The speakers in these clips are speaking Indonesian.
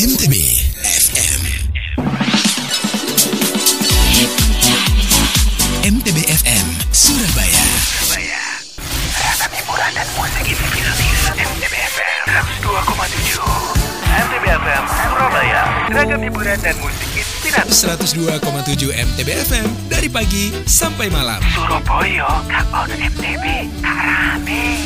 MTB FM. MTB FM Surabaya. Ragam hiburan dan musik inspiratif. MTB FM 102,7. MTB FM Surabaya. Ragam hiburan dan musik inspiratif. 102,7 MTB FM dari pagi sampai malam. Surabaya, kapan MTB rame.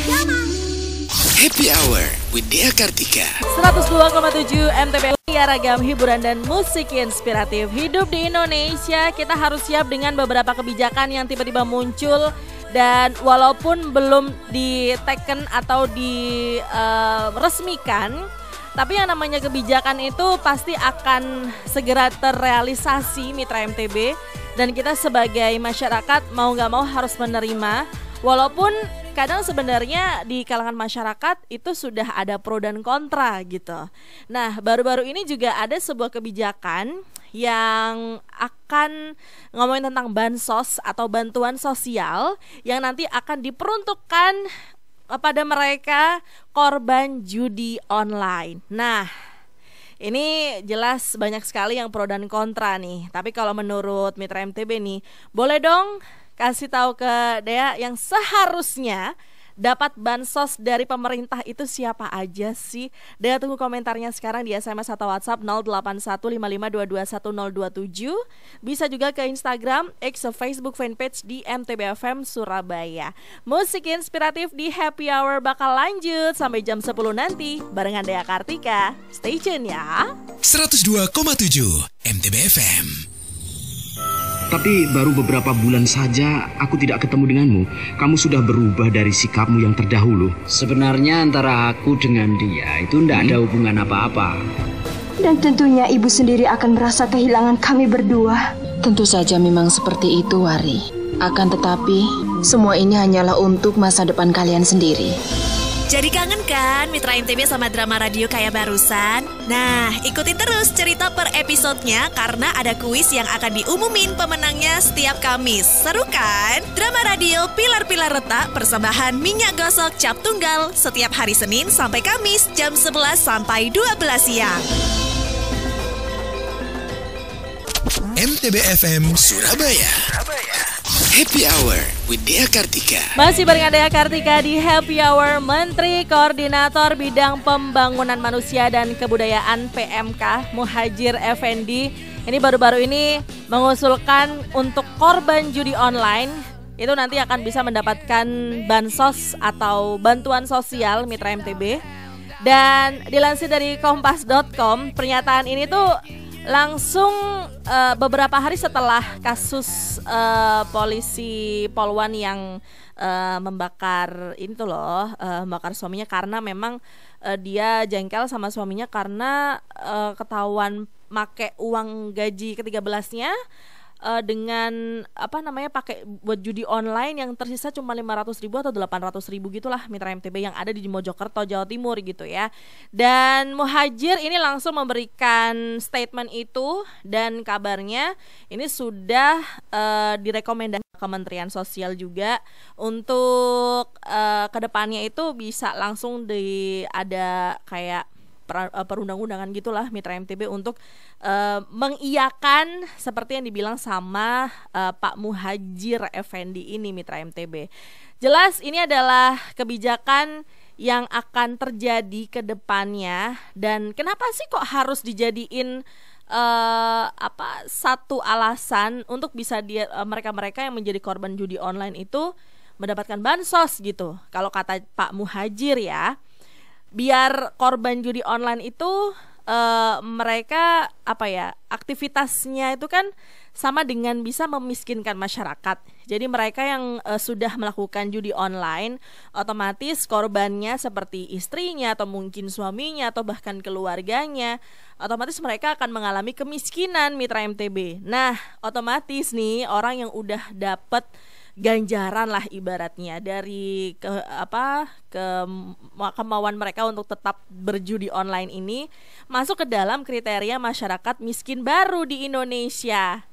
Happy Hour with Dea Kartika. 102,7 MTB ya, ragam hiburan dan musik inspiratif. Hidup di Indonesia, kita harus siap dengan beberapa kebijakan yang tiba-tiba muncul. Dan walaupun belum diteken atau diresmikan, tapi yang namanya kebijakan itu pasti akan segera terrealisasi, mitra MTB. Dan kita sebagai masyarakat mau gak mau harus menerima. Walaupun kadang sebenarnya di kalangan masyarakat itu sudah ada pro dan kontra gitu. Nah, baru-baru ini juga ada sebuah kebijakan yang akan ngomongin tentang bansos atau bantuan sosial yang nanti akan diperuntukkan pada mereka korban judi online. Nah, ini jelas banyak sekali yang pro dan kontra nih. Tapi kalau menurut mitra MTB nih, boleh dong kasih tahu ke Dea yang seharusnya dapat bansos dari pemerintah itu siapa aja sih? Dea tunggu komentarnya sekarang di SMS atau WhatsApp 081552210027. Bisa juga ke Instagram, X, Facebook fanpage di MTB FM Surabaya. Musik inspiratif di Happy Hour bakal lanjut sampai jam 10 nanti barengan Dea Kartika. Stay tune ya. 102,7 MTB FM. Tapi baru beberapa bulan saja aku tidak ketemu denganmu. Kamu sudah berubah dari sikapmu yang terdahulu. Sebenarnya antara aku dengan dia itu tidak ada hubungan apa-apa. Dan tentunya ibu sendiri akan merasa kehilangan kami berdua. Tentu saja memang seperti itu, Wari. Akan tetapi, semua ini hanyalah untuk masa depan kalian sendiri. Jadi kangen kan mitra MTB sama drama radio kayak barusan? Nah, ikuti terus cerita per episodenya karena ada kuis yang akan diumumin pemenangnya setiap Kamis. Seru kan? Drama radio Pilar-Pilar Retak persembahan Minyak Gosok Cap Tunggal setiap hari Senin sampai Kamis jam 11 sampai 12 siang. MTB FM Surabaya. Happy Hour with Dea Kartika. Masih barengan Dea Kartika di Happy Hour. Menteri Koordinator Bidang Pembangunan Manusia dan Kebudayaan PMK Muhadjir Effendi ini baru-baru ini mengusulkan untuk korban judi online itu nanti akan bisa mendapatkan bansos atau bantuan sosial mitra MTB. Dan dilansir dari kompas.com, pernyataan ini tuh langsung beberapa hari setelah kasus polisi Polwan yang membakar ini tuh loh, membakar suaminya karena memang dia jengkel sama suaminya karena ketahuan make uang gaji ke-13-nya dengan pakai buat judi online yang tersisa cuma 500.000 atau 800.000 gitulah mitra MTB yang ada di Mojokerto, Jawa Timur gitu ya. Dan Muhadjir ini langsung memberikan statement itu dan kabarnya ini sudah direkomendasikan Kementerian Sosial juga untuk kedepannya itu bisa langsung ada kayak perundang-undangan gitulah mitra MTB untuk mengiyakan seperti yang dibilang sama Pak Muhadjir Effendi ini mitra MTB. Jelas ini adalah kebijakan yang akan terjadi ke depannya. Dan kenapa sih kok harus dijadiin satu alasan untuk bisa mereka-mereka yang menjadi korban judi online itu mendapatkan bansos gitu. Kalau kata Pak Muhadjir ya, biar korban judi online itu mereka aktivitasnya itu kan sama dengan bisa memiskinkan masyarakat. Jadi mereka yang sudah melakukan judi online otomatis korbannya seperti istrinya atau mungkin suaminya atau bahkan keluarganya, otomatis mereka akan mengalami kemiskinan mitra MTB. Nah, otomatis nih orang yang udah dapat ganjaran lah ibaratnya dari kemauan mereka untuk tetap berjudi online ini masuk ke dalam kriteria masyarakat miskin baru di Indonesia.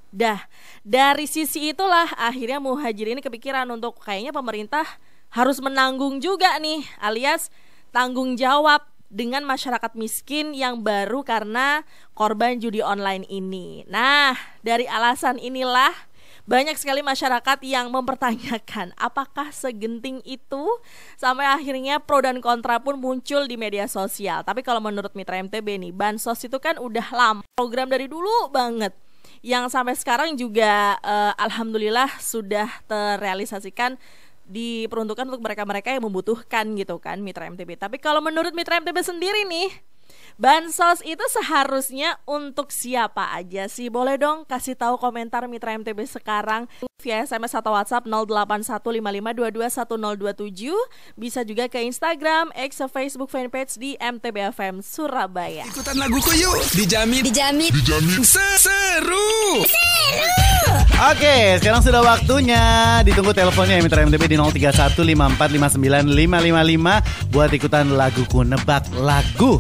Dari sisi itulah akhirnya Muhadjir ini kepikiran untuk kayaknya pemerintah harus menanggung juga nih, alias tanggung jawab dengan masyarakat miskin yang baru karena korban judi online ini. Nah, dari alasan inilah banyak sekali masyarakat yang mempertanyakan apakah segenting itu, sampai akhirnya pro dan kontra pun muncul di media sosial. Tapi kalau menurut Mitra MTB nih, bansos itu kan udah lama, program dari dulu banget, yang sampai sekarang juga alhamdulillah sudah terrealisasikan, diperuntukkan untuk mereka-mereka yang membutuhkan gitu kan, Mitra MTB. Tapi kalau menurut Mitra MTB sendiri nih, bansos itu seharusnya untuk siapa aja sih? Boleh dong kasih tahu komentar Mitra MTB sekarang via SMS atau WhatsApp 081552211027. Bisa juga ke Instagram, X, Facebook fanpage di MTB FM Surabaya. Ikutan laguku yuk. Dijamin seru. Oke, sekarang sudah waktunya. Ditunggu teleponnya ya Mitra MTB di 0315455555 buat ikutan laguku nebak lagu.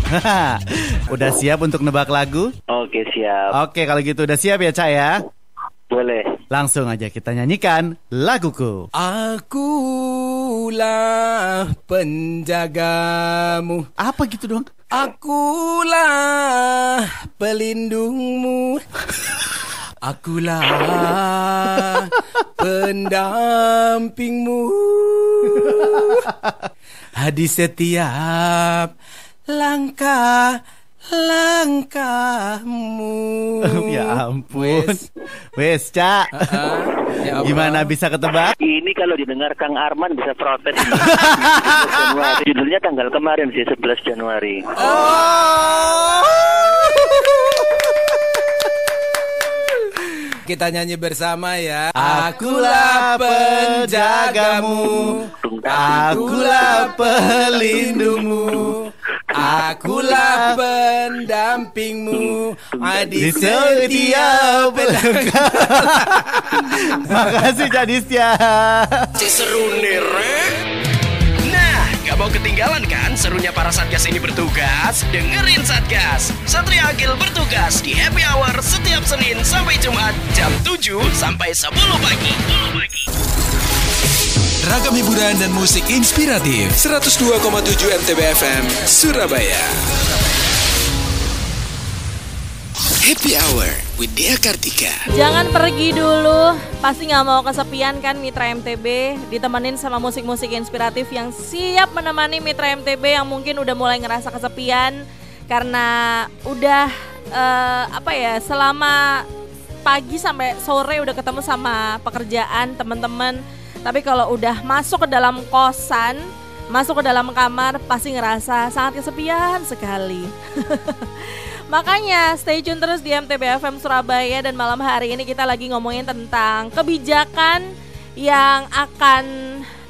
Udah siap untuk nebak lagu? Oke, siap. Oke, kalau gitu udah siap ya, Cak ya? Boleh. Langsung aja kita nyanyikan laguku. Akulah penjagamu. Apa gitu dong? Akulah pelindungmu. Akulah pendampingmu. Di setiap langkahmu. Ya ampun. Wes, Cak. Ya gimana bisa ketebak? Ini kalau didengar Kang Arman bisa protes. Judulnya tanggal kemarin sih, 11 Januari. Kita nyanyi bersama ya. Akulah penjagamu, akulah pelindungmu, akulah pendampingmu di setiap langkah. Makasih Jadisya. Seru nih, Nah, gak mau ketinggalan kan serunya para Satgas ini bertugas? Dengerin Satgas Satria Akil bertugas di Happy Hour setiap Senin sampai Jumat jam 7 sampai 10 pagi. Ragam hiburan dan musik inspiratif 102,7 MTB FM Surabaya. Happy Hour with Dea Kartika. Jangan pergi dulu, pasti gak mau kesepian kan Mitra MTB. Ditemenin sama musik-musik inspiratif yang siap menemani Mitra MTB yang mungkin udah mulai ngerasa kesepian karena udah selama pagi sampai sore udah ketemu sama pekerjaan teman-teman. Tapi kalau udah masuk ke dalam kosan, masuk ke dalam kamar, pasti ngerasa sangat kesepian sekali. Makanya stay tune terus di MTB FM Surabaya. Dan malam hari ini kita lagi ngomongin tentang kebijakan yang akan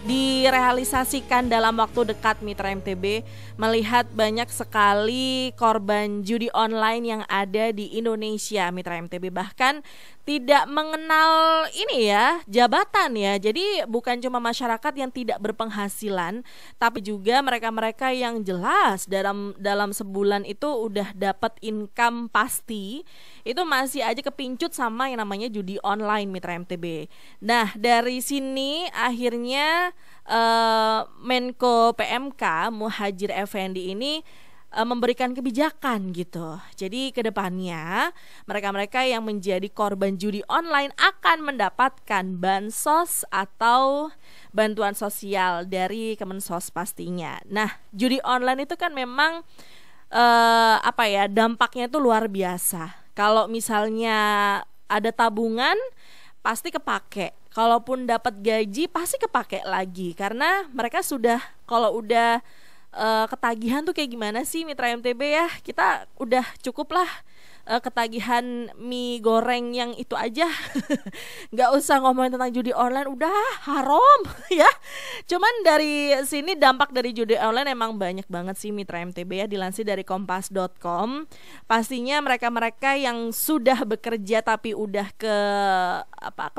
direalisasikan dalam waktu dekat Mitra MTB. Melihat banyak sekali korban judi online yang ada di Indonesia, Mitra MTB. Bahkan tidak mengenal ini ya, jabatan ya. Jadi bukan cuma masyarakat yang tidak berpenghasilan, tapi juga mereka-mereka yang jelas dalam sebulan itu udah dapat income pasti, itu masih aja kepincut sama yang namanya judi online, Mitra MTB. Nah, dari sini akhirnya Menko PMK Muhadjir Effendi ini memberikan kebijakan gitu. Jadi kedepannya mereka-mereka yang menjadi korban judi online akan mendapatkan bansos atau bantuan sosial dari Kemensos pastinya. Nah, judi online itu kan memang dampaknya itu luar biasa. Kalau misalnya ada tabungan pasti kepake. Kalaupun dapat gaji pasti kepake lagi, karena mereka sudah, kalau udah ketagihan tuh kayak gimana sih Mitra MTB ya, kita udah cukup lah ketagihan mie goreng yang itu aja. Nggak usah ngomongin tentang judi online, udah haram ya. Cuman dari sini dampak dari judi online emang banyak banget sih Mitra MTB ya. Dilansir dari kompas.com, pastinya mereka-mereka yang sudah bekerja tapi udah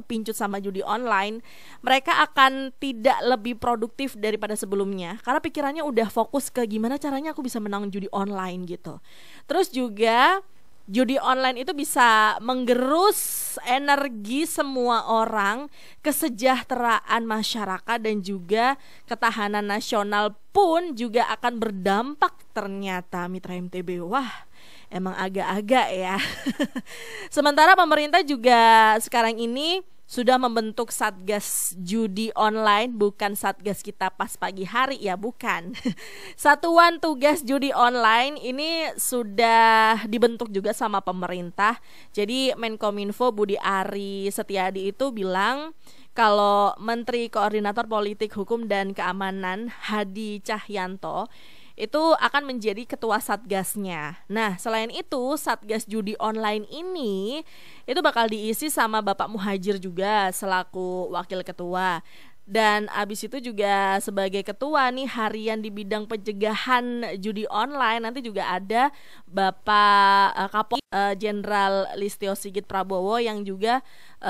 kepincut sama judi online, mereka akan tidak lebih produktif daripada sebelumnya, karena pikirannya udah fokus ke gimana caranya aku bisa menang judi online gitu. Terus juga judi online itu bisa menggerus energi semua orang, kesejahteraan masyarakat dan juga ketahanan nasional pun juga akan berdampak ternyata Mitra MTB. Wah, emang agak-agak ya. Sementara pemerintah juga sekarang ini sudah membentuk Satgas Judi Online, bukan Satgas kita pas pagi hari ya, bukan. Satuan Tugas Judi Online ini sudah dibentuk juga sama pemerintah. Jadi Menkominfo Budi Ari Setiadi itu bilang kalau Menteri Koordinator Politik Hukum dan Keamanan Hadi Cahyanto itu akan menjadi ketua satgasnya. Nah, selain itu Satgas Judi Online ini itu bakal diisi sama Bapak Muhajir juga selaku wakil ketua. Dan abis itu juga sebagai ketua nih harian di bidang pencegahan judi online nanti juga ada Bapak Kapolri Jenderal Listio Sigit Prabowo yang juga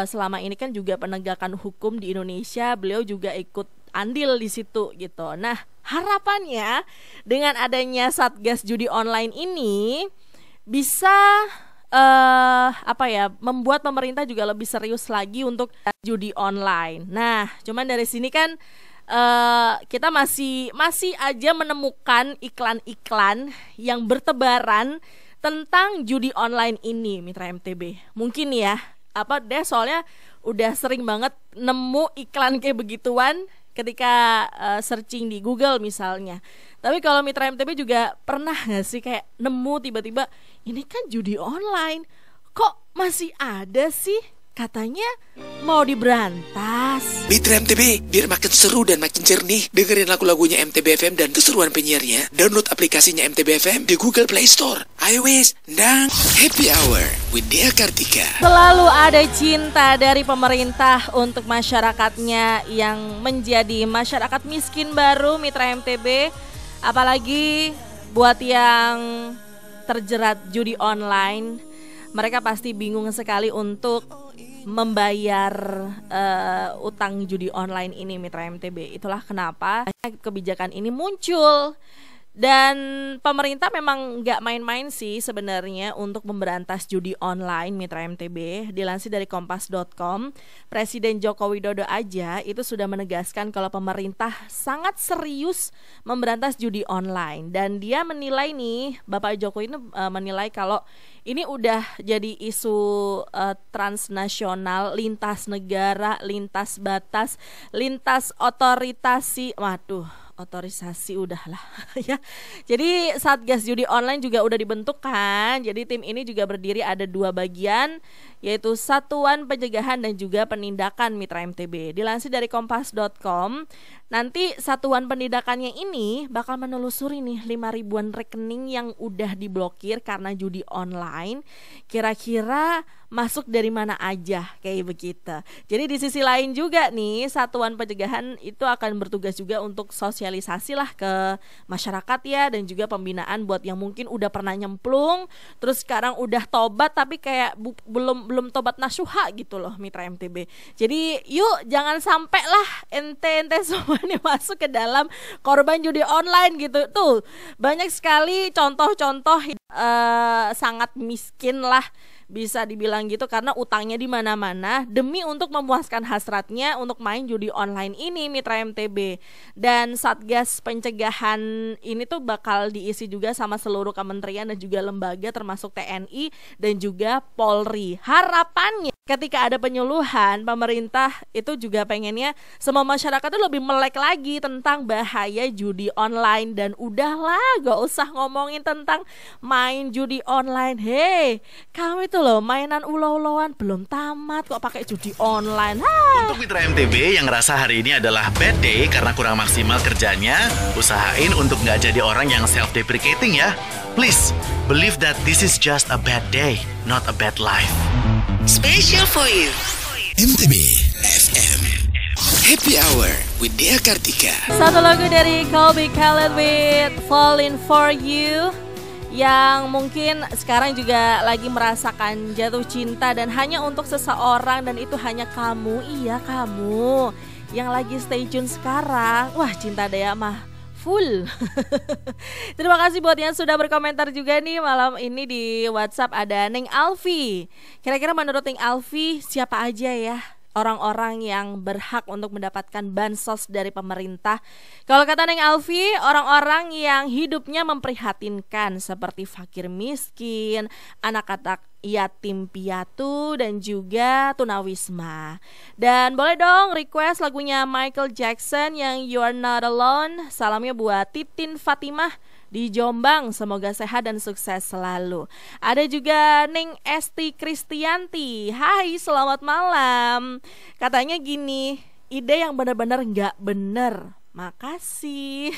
selama ini kan juga penegakan hukum di Indonesia, beliau juga ikut andil di situ gitu. Nah, harapannya dengan adanya Satgas Judi Online ini bisa membuat pemerintah juga lebih serius lagi untuk judi online. Nah, cuman dari sini kan kita masih aja menemukan iklan-iklan yang bertebaran tentang judi online ini, Mitra MTB. Mungkin ya, soalnya udah sering banget nemu iklan kayak begituan ketika searching di Google misalnya. Tapi kalau Mitra MTB juga pernah gak sih kayak nemu tiba-tiba ini kan judi online, kok masih ada sih? Katanya mau diberantas. Mitra MTB, biar makin seru dan makin jernih, dengerin lagu-lagunya MTB FM dan keseruan penyiarnya. Download aplikasinya MTB FM di Google Play Store, iOS, dan Happy Hour with Dea Kartika. Selalu ada cinta dari pemerintah untuk masyarakatnya yang menjadi masyarakat miskin baru, Mitra MTB. Apalagi buat yang terjerat judi online, mereka pasti bingung sekali untuk membayar utang judi online ini, Mitra MTB. Itulah kenapa kebijakan ini muncul. Dan pemerintah memang nggak main-main sih sebenarnya untuk memberantas judi online, Mitra MTB. Dilansir dari kompas.com, Presiden Joko Widodo aja itu sudah menegaskan kalau pemerintah sangat serius memberantas judi online. Dan dia menilai nih, Bapak Jokowi ini menilai kalau ini udah jadi isu transnasional, lintas negara, lintas batas, lintas otorisasi udahlah ya. Jadi Satgas Judi Online juga udah dibentuk kan. Jadi tim ini juga berdiri ada 2 bagian, yaitu Satuan Pencegahan dan juga Penindakan, Mitra MTB. Dilansir dari kompas.com, nanti Satuan Penindakannya ini bakal menelusuri nih 5.000-an rekening yang udah diblokir karena judi online. Kira-kira masuk dari mana aja, kayak begitu. Jadi di sisi lain juga nih, Satuan Pencegahan itu akan bertugas juga untuk sosialisasi lah ke masyarakat ya, dan juga pembinaan buat yang mungkin udah pernah nyemplung, terus sekarang udah tobat tapi kayak belum tobat nasuha gitu loh, Mitra MTB. Jadi yuk jangan sampai lah ente semuanya masuk ke dalam korban judi online gitu. Tuh banyak sekali contoh-contoh sangat miskin lah, bisa dibilang gitu, karena utangnya di mana-mana demi untuk memuaskan hasratnya untuk main judi online ini, Mitra MTB. Dan Satgas Pencegahan ini tuh bakal diisi juga sama seluruh kementerian dan juga lembaga termasuk TNI dan juga Polri. Harapannya ketika ada penyuluhan, pemerintah itu juga pengennya semua masyarakat itu lebih melek lagi tentang bahaya judi online. Dan udahlah, gak usah ngomongin tentang main judi online. Hei, kamu itu loh mainan ulo-uloan belum tamat kok pakai judi online. Untuk Mitra MTB yang ngerasa hari ini adalah bad day karena kurang maksimal kerjanya, usahain untuk gak jadi orang yang self-deprecating ya. Please, believe that this is just a bad day, not a bad life. Special for you, MTB FM Happy Hour with Dea Kartika. Satu lagu dari Colby Khaled with Falling For You, yang mungkin sekarang juga lagi merasakan jatuh cinta dan hanya untuk seseorang, dan itu hanya kamu. Iya, kamu yang lagi stay tune sekarang. Wah, cinta Dea mah full. Terima kasih buat yang sudah berkomentar juga nih malam ini di WhatsApp. Ada Neng Alfi. Kira-kira menurut Neng Alfi siapa aja ya orang-orang yang berhak untuk mendapatkan bansos dari pemerintah? Kalau kata Neng Alfi, orang-orang yang hidupnya memprihatinkan seperti fakir miskin, anak-anak yatim piatu, dan juga tunawisma. Dan boleh dong request lagunya Michael Jackson yang You Are Not Alone. Salamnya buat Titin Fatimah di Jombang, semoga sehat dan sukses selalu. Ada juga Neng Esti Kristianti. Hai, selamat malam. Katanya gini, ide yang benar-benar nggak bener. Makasih.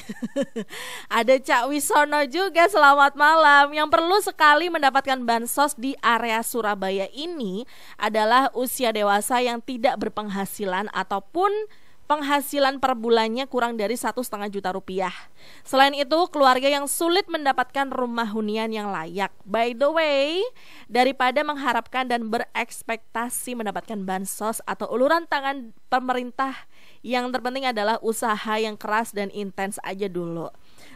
Ada Cak Wisono juga, selamat malam. Yang perlu sekali mendapatkan bansos di area Surabaya ini adalah usia dewasa yang tidak berpenghasilan ataupun penghasilan per bulannya kurang dari 1,5 juta rupiah. Selain itu, keluarga yang sulit mendapatkan rumah hunian yang layak. By the way, daripada mengharapkan dan berekspektasi mendapatkan bansos atau uluran tangan pemerintah, yang terpenting adalah usaha yang keras dan intens aja dulu.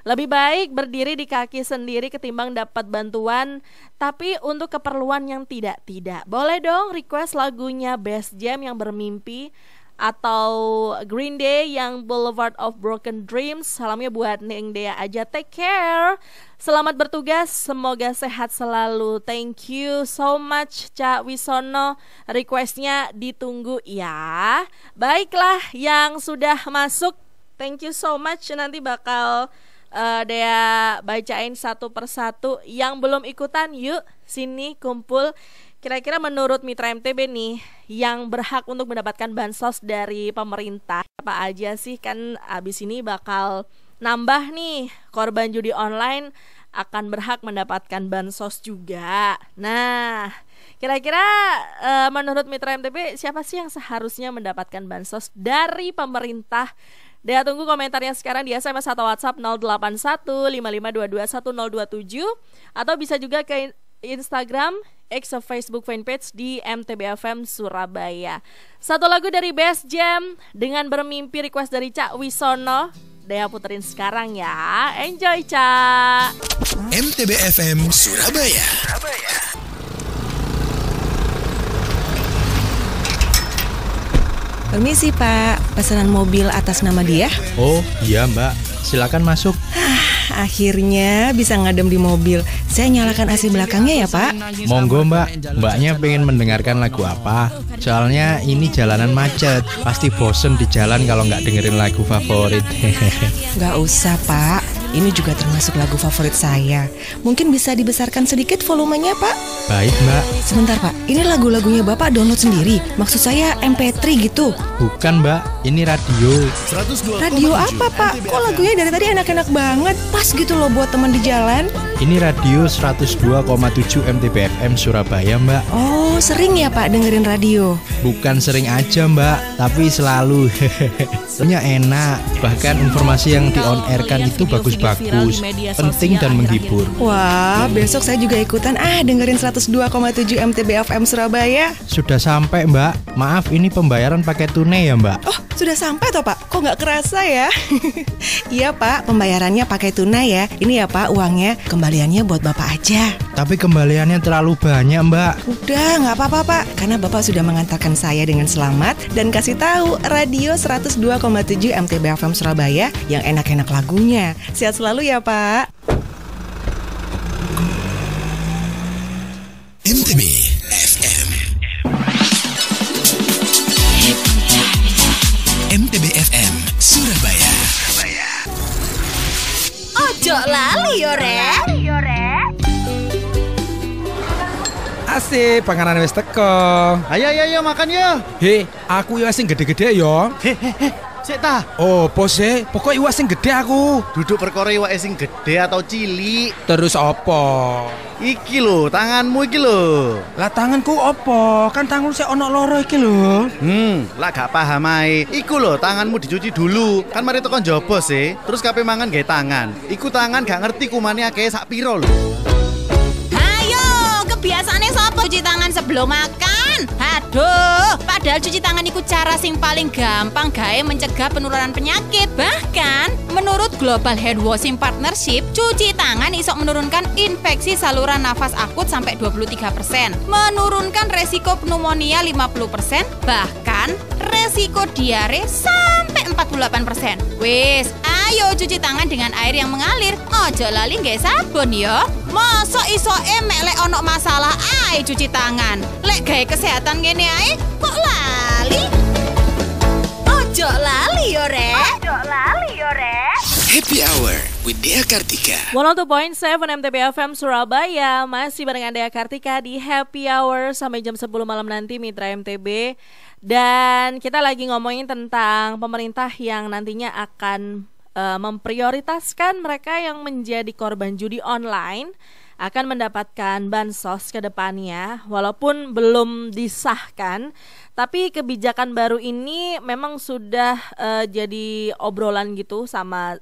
Lebih baik berdiri di kaki sendiri ketimbang dapat bantuan tapi untuk keperluan yang tidak-tidak. Boleh dong request lagunya Best Jam yang Bermimpi atau Green Day yang Boulevard of Broken Dreams. Salamnya buat Neng Dea aja. Take care. Selamat bertugas. Semoga sehat selalu. Thank you so much Cak Wisono. Requestnya ditunggu ya. Baiklah yang sudah masuk, thank you so much. Nanti bakal Dea bacain satu persatu. Yang belum ikutan, yuk sini kumpul. Kira-kira menurut Mitra MTB nih yang berhak untuk mendapatkan bansos dari pemerintah apa aja sih? Kan abis ini bakal nambah nih, korban judi online akan berhak mendapatkan bansos juga. Nah, kira-kira menurut Mitra MTB siapa sih yang seharusnya mendapatkan bansos dari pemerintah? Dia tunggu komentarnya sekarang di SMS atau WhatsApp 08155221027 atau bisa juga ke Instagram, X atau Facebook fanpage di MTBFM Surabaya. Satu lagu dari Best Jam dengan Bermimpi, request dari Cak Wisono. Dea puterin sekarang ya. Enjoy Cak. MTBFM Surabaya. Permisi Pak, pesanan mobil atas nama dia? Oh iya Mbak, silakan masuk. Akhirnya bisa ngadem di mobil. Saya nyalakan AC belakangnya ya Pak. Monggo Mbak, Mbaknya pengen mendengarkan lagu apa? Soalnya ini jalanan macet, pasti bosen di jalan kalau nggak dengerin lagu favorit. Nggak usah Pak, ini juga termasuk lagu favorit saya. Mungkin bisa dibesarkan sedikit volumenya Pak? Baik Mbak. Sebentar Pak, ini lagu-lagunya Bapak download sendiri? Maksud saya MP3 gitu? Bukan Mbak, ini radio. Radio apa Pak? Kok lagunya dari tadi enak-enak banget? Pas gitu loh buat teman di jalan. Ini radio 102,7 MTBFM Surabaya Mbak. Oh, sering ya Pak dengerin radio? Bukan sering aja Mbak, tapi selalu. Soalnya enak, bahkan informasi yang di on air kan itu bagus-bagus, penting dan menghibur. Wah, besok saya juga ikutan dengerin 102,7 MTBFM Surabaya. Sudah sampai Mbak, maaf ini pembayaran pakai tunai ya Mbak. Oh, sudah sampai toh Pak? Kok nggak kerasa ya? Iya Pak, pembayarannya pakai tunai ya. Ini ya Pak uangnya, kembaliannya buat Bapak aja. Tapi kembaliannya terlalu banyak Mbak. Udah nggak apa-apa Pak, karena Bapak sudah mengantarkan saya dengan selamat dan kasih tahu radio 102,7 MTBFM Surabaya yang enak-enak lagunya. Sehat selalu ya Pak. MTB FM. MTB FM Surabaya. Ojo lali yo rek. Asik, panganan wis teko. Ayo makan yo. He, aku iwak sing gede-gede yo. Sik ta. Oh, pose, pokok iwak sing gede aku. Duduk perkara iwak sing gede atau cilik. Terus opo? Iki lho, tanganmu iki lho. Lah tanganku opo? Kan tanganku sik ono loro iki lho. Lah gak paham ae. Iku lho, tanganmu dicuci dulu. Kan mari tekan njaba sih. Terus kape mangan gawe tangan. Iku tangan gak ngerti kumane akeh sak piro lho. Ayo, kebiasaane sapa cuci tangan sebelum makan? tangan. Aduh, padahal cuci tangan iku cara sing paling gampang gawe mencegah penularan penyakit. Bahkan, menurut Global Hand Washing Partnership, cuci tangan iso menurunkan infeksi saluran nafas akut sampai 23%, menurunkan resiko pneumonia 50%, bahkan resiko diare sampai 48%. Wis, ayo cuci tangan dengan air yang mengalir. Ojo lali nggae sabun ya. Masa iso mek lek ono masalah ae cuci tangan. Lek gawe kesehatan ngene ae kok lali? Ojo lali yo rek. Ojo lali yo rek. Happy Hour with Dea Kartika. 102.7 MTB FM Surabaya. Masih barengan Dea Kartika di Happy Hour sampai jam 10 malam nanti Mitra MTB. Dan kita lagi ngomongin tentang pemerintah yang nantinya akan memprioritaskan mereka yang menjadi korban judi online akan mendapatkan bansos ke depannya, walaupun belum disahkan. Tapi kebijakan baru ini memang sudah jadi obrolan gitu sama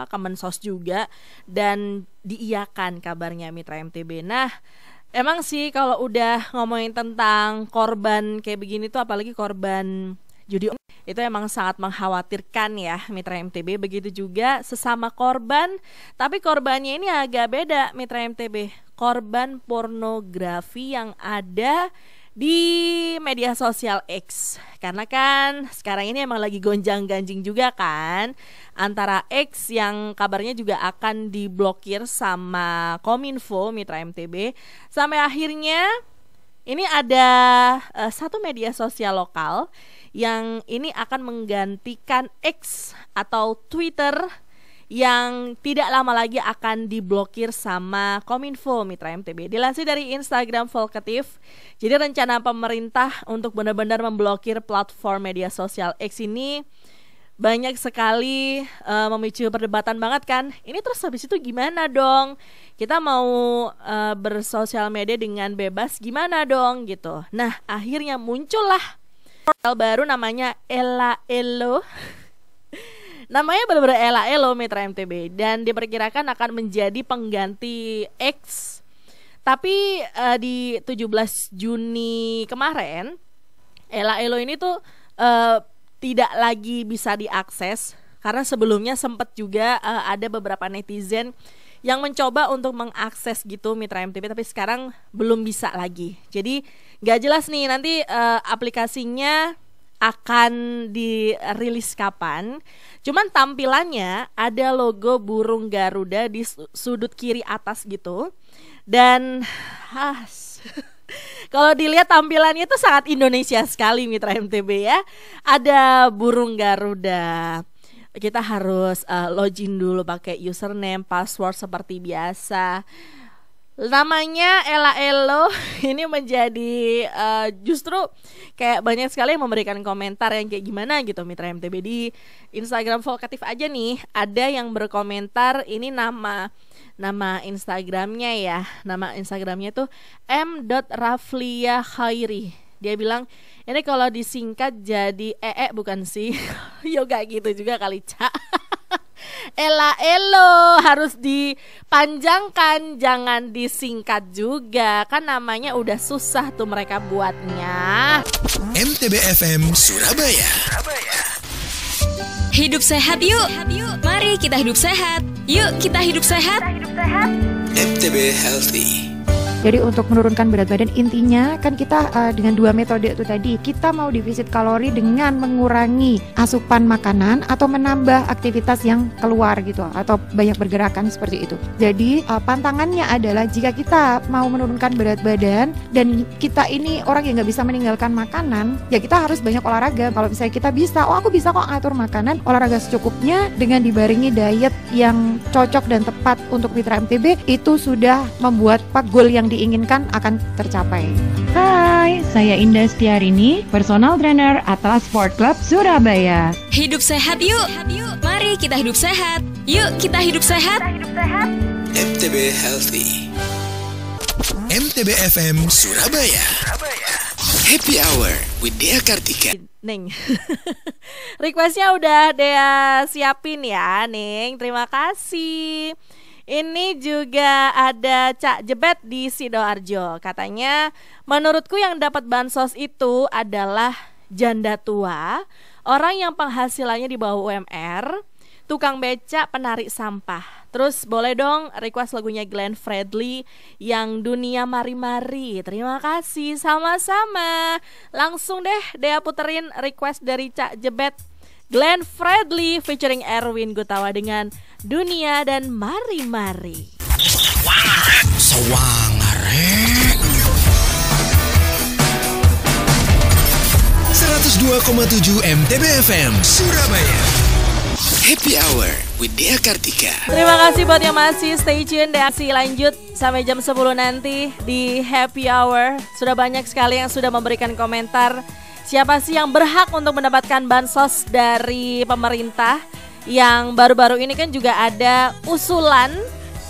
Kemensos juga, dan diiyakan kabarnya Mitra MTB. Nah, emang sih kalau udah ngomongin tentang korban kayak begini tuh, apalagi korban judi, itu emang sangat mengkhawatirkan ya Mitra MTB. Begitu juga sesama korban, tapi korbannya ini agak beda Mitra MTB. Korban pornografi yang ada di media sosial X. Karena kan sekarang ini emang lagi gonjang-ganjing juga kan, antara X yang kabarnya juga akan diblokir sama Kominfo Mitra MTB. Sampai akhirnya ini ada satu media sosial lokal yang ini akan menggantikan X atau Twitter yang tidak lama lagi akan diblokir sama Kominfo Mitra MTB. Dilansir dari Instagram Volkatif, jadi rencana pemerintah untuk benar-benar memblokir platform media sosial X ini banyak sekali memicu perdebatan banget kan. Ini terus habis itu gimana dong? Kita mau bersosial media dengan bebas gimana dong gitu. Nah, akhirnya muncullah portal baru namanya Ela-Elo. Namanya benar-benar Ela-Elo Mitra MTB, dan diperkirakan akan menjadi pengganti X. Tapi di 17 Juni kemarin Ela-Elo ini tuh tidak lagi bisa diakses, karena sebelumnya sempat juga ada beberapa netizen yang mencoba untuk mengakses gitu Mitra MTB, tapi sekarang belum bisa lagi. Jadi gak jelas nih nanti aplikasinya akan dirilis kapan. Cuman tampilannya ada logo burung Garuda di sudut kiri atas gitu. Dan kalau dilihat tampilannya itu sangat Indonesia sekali Mitra MTB ya. Ada burung Garuda. Kita harus login dulu pakai username, password seperti biasa. Namanya Ela-Elo ini menjadi justru kayak banyak sekali yang memberikan komentar yang kayak gimana gitu Mitra MTB. Di Instagram Volkatif aja nih ada yang berkomentar, ini nama Instagramnya ya. Nama Instagramnya tuh m.rafliakhairi. Dia bilang, ini kalau disingkat jadi bukan sih. Yoga gitu juga kali, Cak. Ela-Elo harus dipanjangkan, jangan disingkat juga. Kan namanya udah susah tuh mereka buatnya. MTB FM Surabaya. Hidup sehat yuk. Mari kita hidup sehat. Yuk kita hidup sehat. MTB Healthy. Jadi untuk menurunkan berat badan intinya kan kita dengan dua metode itu tadi. Kita mau defisit kalori dengan mengurangi asupan makanan atau menambah aktivitas yang keluar gitu, atau banyak bergerakan seperti itu. Jadi pantangannya adalah jika kita mau menurunkan berat badan dan kita ini orang yang nggak bisa meninggalkan makanan, ya kita harus banyak olahraga. Kalau misalnya kita bisa, aku bisa kok ngatur makanan, olahraga secukupnya dengan dibarengi diet yang cocok dan tepat untuk Mitra MTB, itu sudah membuat goal yang diinginkan akan tercapai. Hai, saya Indah Setiarini, personal trainer Atlas Sport Club Surabaya. Hidup sehat yuk. Mari kita hidup sehat. Yuk kita hidup sehat. MTB Healthy. MTB FM Surabaya. Happy Hour with Dea Kartika. Neng, requestnya udah Dea siapin ya Neng, terima kasih. Ini juga ada Cak Jebet di Sidoarjo. Katanya, menurutku yang dapat bansos itu adalah janda tua, orang yang penghasilannya di bawah UMR, tukang becak, penarik sampah. Terus boleh dong request lagunya Glenn Fredly yang Dunia Mari-Mari. Terima kasih, sama-sama. Langsung deh Dea puterin request dari Cak Jebet, Glenn Fredly featuring Erwin Gutawa dengan Dunia dan Mari-Mari. Sawangare 102,7 MTB FM Surabaya. Happy Hour with Dea Kartika. Terima kasih buat yang masih stay tune. Deaksi lanjut sampai jam 10 nanti di Happy Hour. Sudah banyak sekali yang sudah memberikan komentar. Siapa sih yang berhak untuk mendapatkan bansos dari pemerintah? Yang baru-baru ini kan juga ada usulan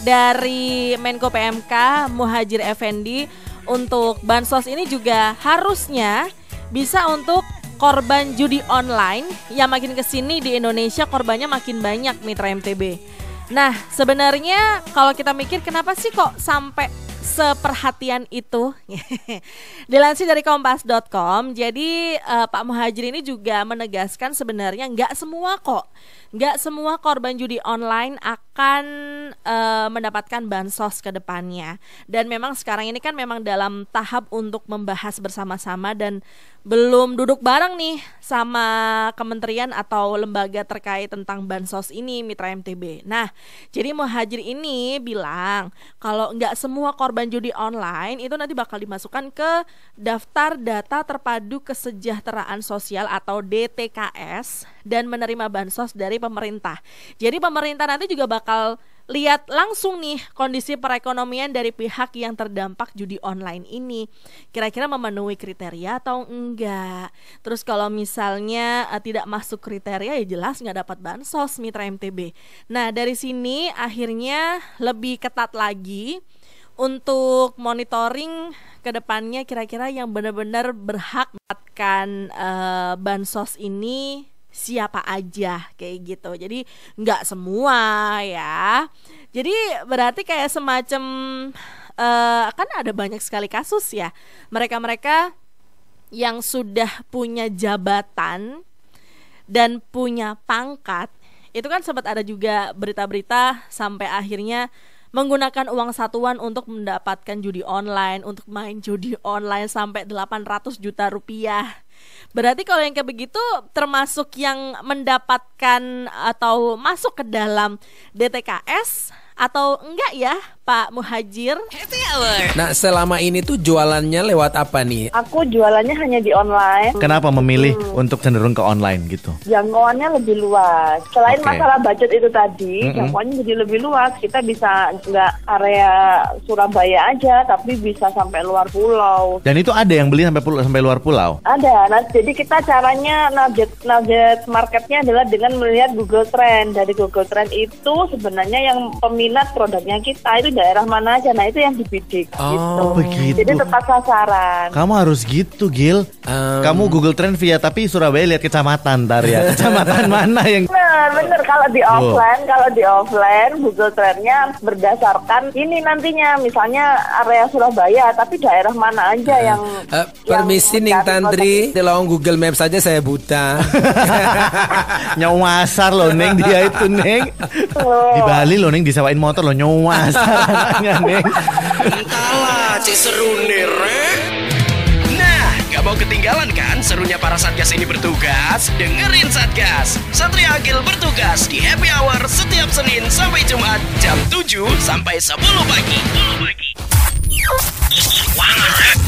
dari Menko PMK Muhadjir Effendi untuk bansos ini juga harusnya bisa untuk korban judi online yang makin kesini di Indonesia korbannya makin banyak Mitra MTB. Nah sebenarnya kalau kita mikir kenapa sih kok sampai seperhatian itu? Dilansir dari kompas.com, jadi Pak Muhadjir ini juga menegaskan sebenarnya nggak semua korban judi online akan mendapatkan bansos ke depannya. Dan memang sekarang ini kan memang dalam tahap untuk membahas bersama-sama dan belum duduk bareng nih sama kementerian atau lembaga terkait tentang bansos ini Mitra MTB. Nah, jadi Muhadjir ini bilang kalau nggak semua korban judi online itu nanti bakal dimasukkan ke daftar data terpadu kesejahteraan sosial atau DTKS dan menerima bansos dari pemerintah. Jadi pemerintah nanti juga bakal lihat langsung nih kondisi perekonomian dari pihak yang terdampak judi online ini. Kira-kira memenuhi kriteria atau enggak. Terus kalau misalnya tidak masuk kriteria ya jelas nggak dapat bansos Mitra MTB. Nah dari sini akhirnya lebih ketat lagi untuk monitoring ke depannya kira-kira yang benar-benar berhak mendapatkan bansos ini siapa aja kayak gitu. Jadi nggak semua ya. Jadi berarti kayak semacam kan ada banyak sekali kasus ya. Mereka-mereka yang sudah punya jabatan dan punya pangkat itu kan sempat ada juga berita-berita sampai akhirnya menggunakan uang satuan untuk mendapatkan judi online, untuk main judi online sampai 800 juta rupiah. Berarti kalau yang kayak begitu termasuk yang mendapatkan atau masuk ke dalam DTKS atau enggak ya Pak Muhadjir? Nah selama ini tuh jualannya lewat apa nih? Aku jualannya hanya di online. Kenapa memilih untuk cenderung ke online gitu? Jangkauannya lebih luas. Selain masalah budget itu tadi, jangkauannya jadi lebih luas. Kita bisa nggak area Surabaya aja, tapi bisa sampai luar pulau. Dan itu ada yang beli sampai luar pulau? Ada. Nah, jadi kita caranya target marketnya adalah dengan melihat Google Trend. Dari Google Trend itu sebenarnya yang peminat produknya kita itu daerah mana aja. Nah itu yang dibidik. Oh gitu. Begitu. Jadi tepat sasaran. Kamu harus gitu Gil. Kamu Google Trend via tapi Surabaya lihat kecamatan ntar ya. Kecamatan mana yang? Bener. Kalau di offline Google Trendnya berdasarkan ini nantinya misalnya area Surabaya tapi daerah mana aja yang permisi Ning Tantri, kalau Google Maps saja saya buta. Nyawasar loh Neng dia itu Neng. Di Bali loh Neng disewain motor loh nyawasar Neng. Entahlah cek seru nih Nah gak mau ketinggalan kan serunya para Satgas ini bertugas? Dengerin Satgas Satria Agil bertugas di Happy Hour setiap Senin sampai Jumat jam 7 sampai 10 pagi.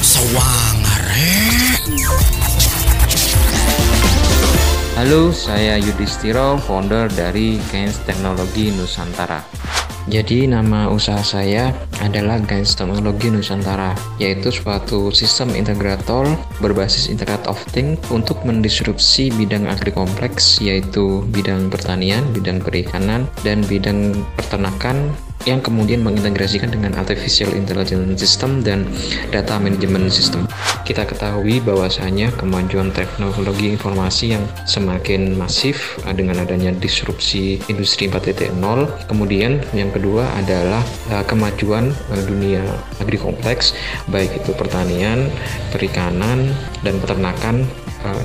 Sawangare. Halo, saya Yudhistiro, founder dari Gains Teknologi Nusantara. Jadi nama usaha saya adalah Gains Teknologi Nusantara, yaitu suatu sistem integrator berbasis Internet of Things untuk mendisrupsi bidang agrikompleks, yaitu bidang pertanian, bidang perikanan, dan bidang peternakan yang kemudian mengintegrasikan dengan Artificial Intelligence System dan Data Management System. Kita ketahui bahwasanya kemajuan teknologi informasi yang semakin masif dengan adanya disrupsi industri 4.0. Kemudian yang kedua adalah kemajuan dunia agrikompleks, baik itu pertanian, perikanan, dan peternakan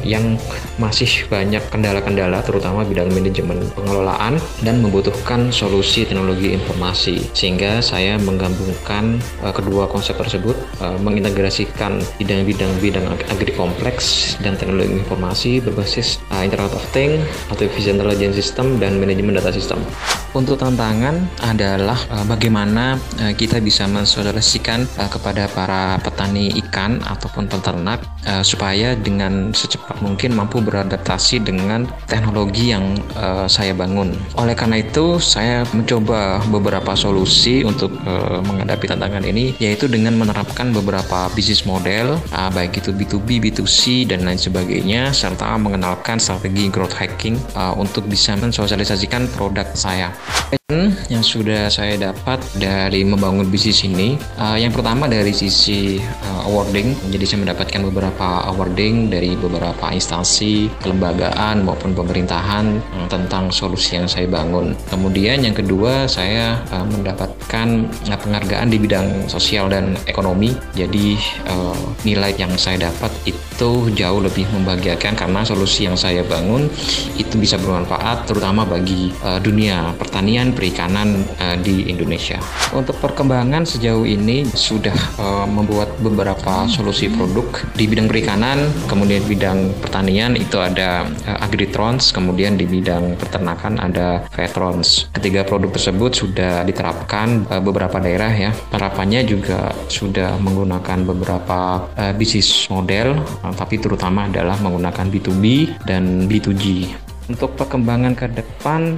yang masih banyak kendala-kendala terutama bidang manajemen pengelolaan dan membutuhkan solusi teknologi informasi, sehingga saya menggabungkan kedua konsep tersebut, mengintegrasikan bidang agrikompleks dan teknologi informasi berbasis Internet of Things, Artificial Intelligence System, dan manajemen data system. Untuk tantangan adalah bagaimana kita bisa mensosialisasikan kepada para petani ikan ataupun peternak supaya dengan secepat mungkin mampu beradaptasi dengan teknologi yang saya bangun. Oleh karena itu, saya mencoba beberapa solusi untuk menghadapi tantangan ini, yaitu dengan menerapkan beberapa bisnis model, baik itu B2B, B2C, dan lain sebagainya, serta mengenalkan strategi growth hacking untuk bisa mensosialisasikan produk saya. Yang sudah saya dapat dari membangun bisnis ini, yang pertama dari sisi awarding, jadi saya mendapatkan beberapa awarding dari beberapa instansi, kelembagaan maupun pemerintahan tentang solusi yang saya bangun. Kemudian yang kedua, saya mendapatkan penghargaan di bidang sosial dan ekonomi, jadi nilai yang saya dapat itu jauh lebih membahagiakan karena solusi yang saya bangun itu bisa bermanfaat terutama bagi dunia pertanian, perikanan di Indonesia. Untuk perkembangan sejauh ini sudah membuat beberapa solusi produk di bidang perikanan, kemudian bidang pertanian itu ada Agritrons, kemudian di bidang peternakan ada Vetrons. Ketiga produk tersebut sudah diterapkan beberapa daerah ya. Penerapannya juga sudah menggunakan beberapa bisnis model, tapi terutama adalah menggunakan B2B dan B2G. Untuk perkembangan ke depan,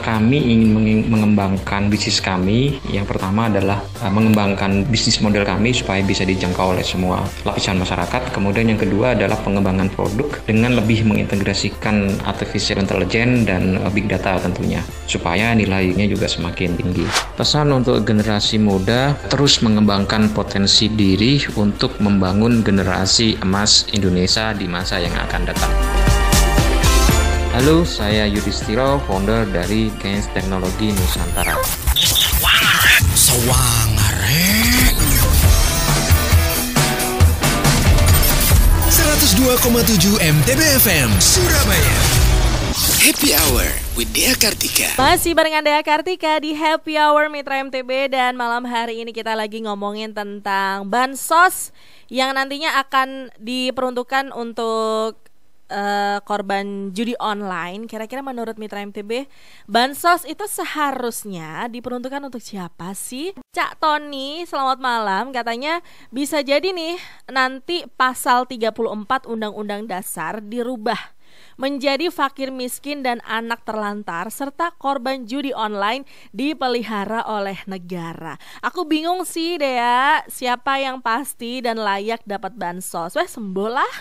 kami ingin mengembangkan bisnis kami. Yang pertama adalah mengembangkan bisnis model kami supaya bisa dijangkau oleh semua lapisan masyarakat. Kemudian yang kedua adalah pengembangan produk dengan lebih mengintegrasikan artificial intelligence dan big data tentunya, supaya nilainya juga semakin tinggi. Pesan untuk generasi muda, terus mengembangkan potensi diri untuk membangun generasi emas Indonesia di masa yang akan datang. Halo, saya Yudhistiro, founder dari Gains Teknologi Nusantara. Sewangar, 102,7 MTB FM Surabaya. Happy Hour with Dea Kartika. Masih barengan Dea Kartika di Happy Hour Mitra MTB, dan malam hari ini kita lagi ngomongin tentang bansos yang nantinya akan diperuntukkan untuk korban judi online. Kira-kira menurut Mitra MTB, bansos itu seharusnya diperuntukkan untuk siapa sih? Cak Tony, selamat malam. Katanya bisa jadi nih nanti pasal 34 Undang-Undang Dasar dirubah menjadi fakir miskin dan anak terlantar serta korban judi online dipelihara oleh negara. Aku bingung sih Dea, siapa yang pasti dan layak dapat bansos? Wah, sembolah.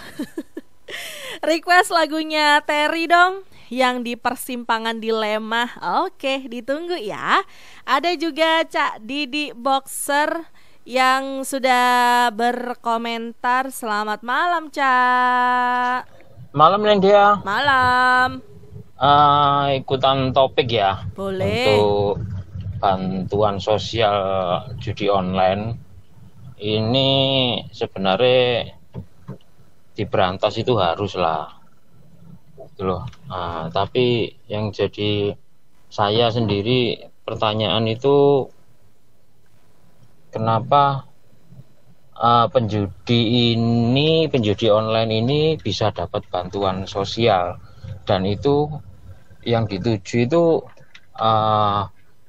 Request lagunya Terry dong, yang di persimpangan dilema. Oke, ditunggu ya. Ada juga Cak Didi Boxer yang sudah berkomentar. Selamat malam Cak. Malam Lendia. Malam. Ikutan topik ya. Boleh. Untuk bantuan sosial judi online ini sebenarnya diberantas itu haruslah, gitu loh. Tapi yang jadi saya sendiri pertanyaan itu, kenapa penjudi online ini bisa dapat bantuan sosial, dan itu yang dituju itu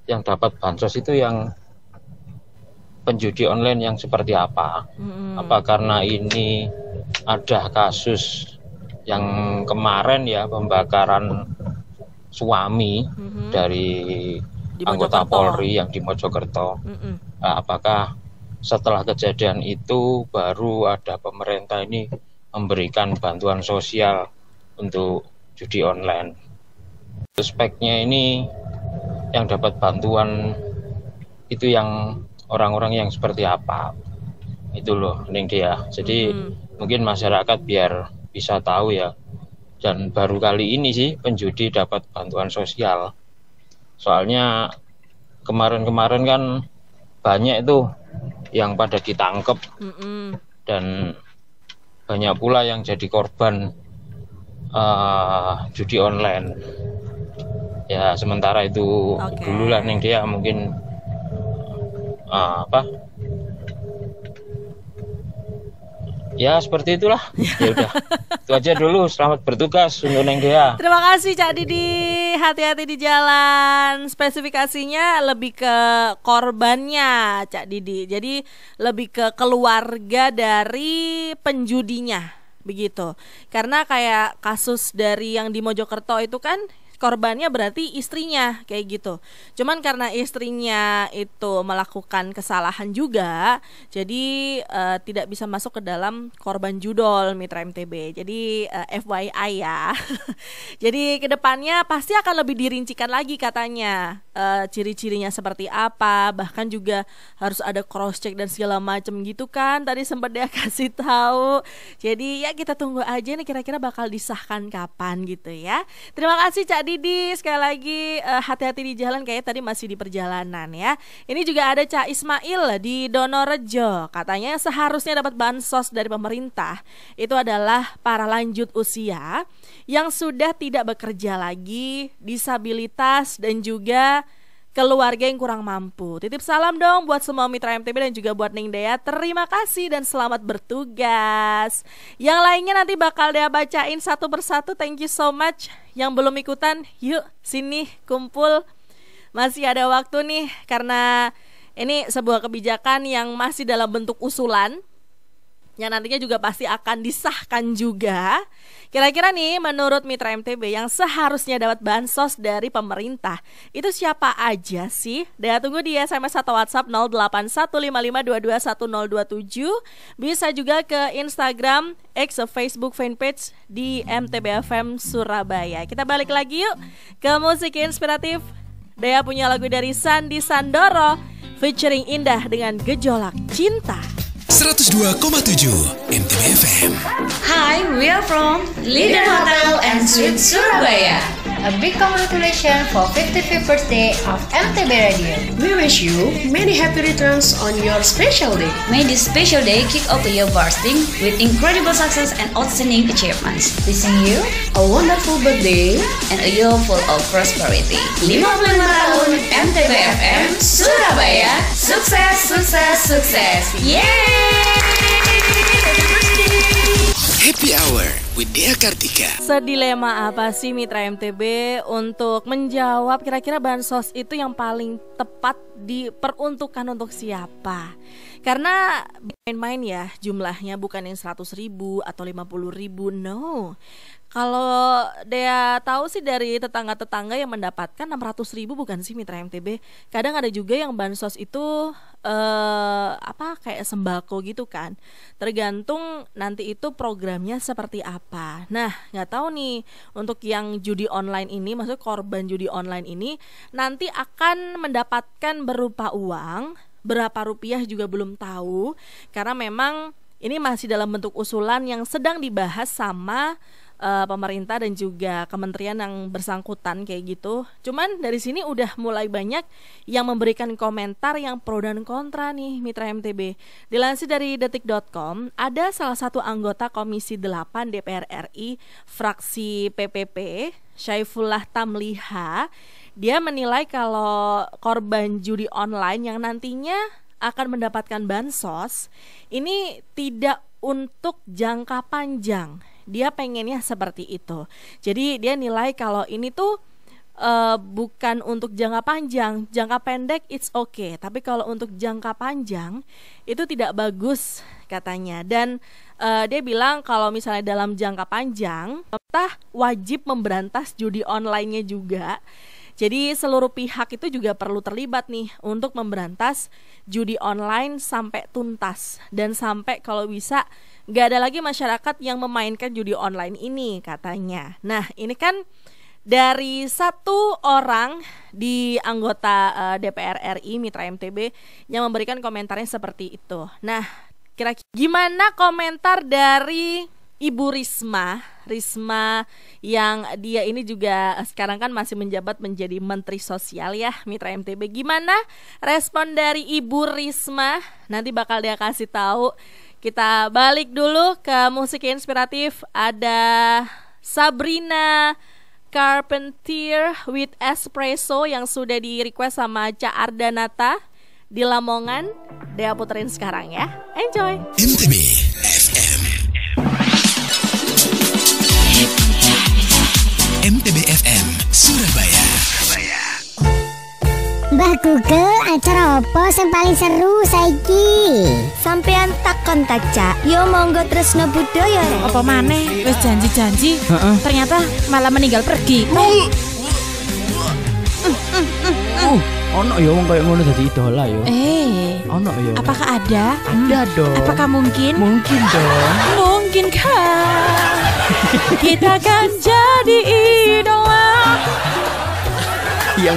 yang dapat bansos itu yang penjudi online yang seperti apa? Apa karena ini ada kasus yang kemarin ya, pembakaran suami dari anggota Polri yang di Mojokerto. Apakah setelah kejadian itu baru ada pemerintah ini memberikan bantuan sosial untuk judi online? Suspeknya ini yang dapat bantuan itu yang orang-orang yang seperti apa. Itu loh Neng Dea. Jadi mungkin masyarakat biar bisa tahu ya. Dan baru kali ini sih penjudi dapat bantuan sosial. Soalnya kemarin-kemarin kan banyak itu yang pada ditangkep dan banyak pula yang jadi korban judi online. Ya sementara itu dulu lah Neng Dea mungkin ya seperti itulah. Ya udah. Itu aja dulu. Selamat bertugas untuk Neng Dea. Terima kasih Cak Didi. Hati-hati di jalan. Spesifikasinya lebih ke korbannya Cak Didi. Jadi lebih ke keluarga dari penjudinya. Begitu. Karena kayak kasus dari yang di Mojokerto itu kan korbannya berarti istrinya kayak gitu. Cuman karena istrinya itu melakukan kesalahan juga, jadi tidak bisa masuk ke dalam korban judol Mitra MTB. Jadi FYI ya. Jadi kedepannya pasti akan lebih dirincikan lagi katanya, ciri-cirinya seperti apa, bahkan juga harus ada cross check dan segala macam gitu kan. Tadi sempat dia kasih tahu. Jadi ya kita tunggu aja nih kira-kira bakal disahkan kapan gitu ya. Terima kasih Cak Didi, sekali lagi hati-hati di jalan, kayaknya tadi masih di perjalanan ya. Ini juga ada Cak Ismail di Donorejo, katanya seharusnya dapat bansos dari pemerintah itu adalah para lanjut usia yang sudah tidak bekerja lagi, disabilitas dan juga keluarga yang kurang mampu. Titip salam dong buat semua Mitra MTB dan juga buat Neng Dea. Terima kasih dan selamat bertugas. Yang lainnya nanti bakal Dea bacain satu persatu. Thank you so much. Yang belum ikutan, yuk sini kumpul. Masih ada waktu nih, karena ini sebuah kebijakan yang masih dalam bentuk usulan, yang nantinya juga pasti akan disahkan juga. Kira-kira nih menurut Mitra MTB yang seharusnya dapat bansos dari pemerintah itu siapa aja sih? Dea tunggu di SMS atau WhatsApp 081552211027. Bisa juga ke Instagram, X, Facebook fanpage di MTB FM Surabaya. Kita balik lagi yuk ke musik inspiratif. Dea punya lagu dari Sandi Sandoro featuring Indah dengan Gejolak Cinta. 102,7 MTB FM. Hi, we are from Linden Hotel and Suites Surabaya. A big congratulations for 55th birthday of MTB Radio. We wish you many happy returns on your special day. May this special day kick off the year bursting with incredible success and outstanding achievements. Wishing you a wonderful birthday and a year full of prosperity. 55 tahun MTB FM Surabaya. Sukses, sukses, sukses. Yeay! Happy Hour with Dea Kartika. Sedilema apa sih Mitra MTB untuk menjawab kira-kira bansos itu yang paling tepat diperuntukkan untuk siapa? Karena main-main ya jumlahnya, bukan yang 100.000 atau 50.000, no. Kalau Dea tahu sih dari tetangga-tetangga yang mendapatkan 600.000 bukan sih Mitra MTB. Kadang ada juga yang bansos itu kayak sembako gitu kan. Tergantung nanti itu programnya seperti apa. Nah, nggak tahu nih untuk yang judi online ini, maksudnya korban judi online ini nanti akan mendapatkan berupa uang, berapa rupiah juga belum tahu, karena memang ini masih dalam bentuk usulan yang sedang dibahas sama pemerintah dan juga kementerian yang bersangkutan kayak gitu. Cuman dari sini udah mulai banyak yang memberikan komentar yang pro dan kontra nih Mitra MTB. Dilansir dari detik.com, ada salah satu anggota Komisi 8 DPR RI fraksi PPP, Syaifullah Tamliha, dia menilai kalau korban judi online yang nantinya akan mendapatkan bansos ini tidak untuk jangka panjang. Dia pengennya seperti itu. Jadi dia nilai kalau ini tuh bukan untuk jangka panjang. Jangka pendek it's okay, tapi kalau untuk jangka panjang itu tidak bagus katanya. Dan dia bilang kalau misalnya dalam jangka panjang pemerintah wajib memberantas judi online-nya juga. Jadi seluruh pihak itu juga perlu terlibat nih untuk memberantas judi online sampai tuntas. Dan sampai kalau bisa gak ada lagi masyarakat yang memainkan judi online ini katanya. Nah ini kan dari satu orang di anggota DPR RI Mitra MTB yang memberikan komentarnya seperti itu. Nah, kira-kira gimana komentar dari Ibu Risma yang dia ini juga sekarang kan masih menjabat menjadi Menteri Sosial ya Mitra MTB. Gimana respon dari Ibu Risma? Nanti bakal dia kasih tahu. Kita balik dulu ke musik inspiratif. Ada Sabrina Carpentier with Espresso yang sudah di request sama Ca Ardanata di Lamongan. Dea puterin sekarang ya. Enjoy. MTB FM. MTB FM Surabaya. Mbah Google, acara apa yang paling seru saiki? Sampean takon tak Cak. Yo monggo tresno budaya. Apa maneh wis janji-janji ternyata malah meninggal pergi. Ono ya wong koyo ngono dadi idola ya. Ono ya. Apakah ada? Ada dong. Apakah mungkin? Mungkin dong. Mungkinkah kita akan jadi idola yang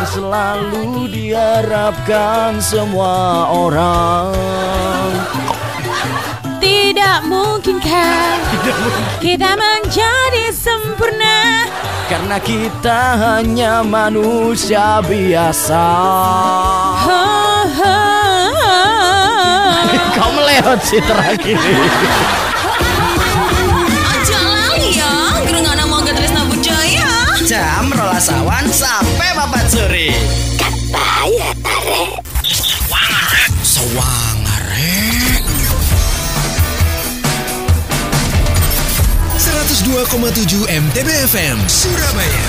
selalu diharapkan semua orang? Tidak mungkinkah kita menjadi sempurna karena kita hanya manusia biasa. Kau melewat sih terakhir. Aja lali ya, gerungan monggo tresna budaya. Jam 12 sampai 4 sore. Bahaya tarik. Sawangarek 102,7 MTB FM Surabaya.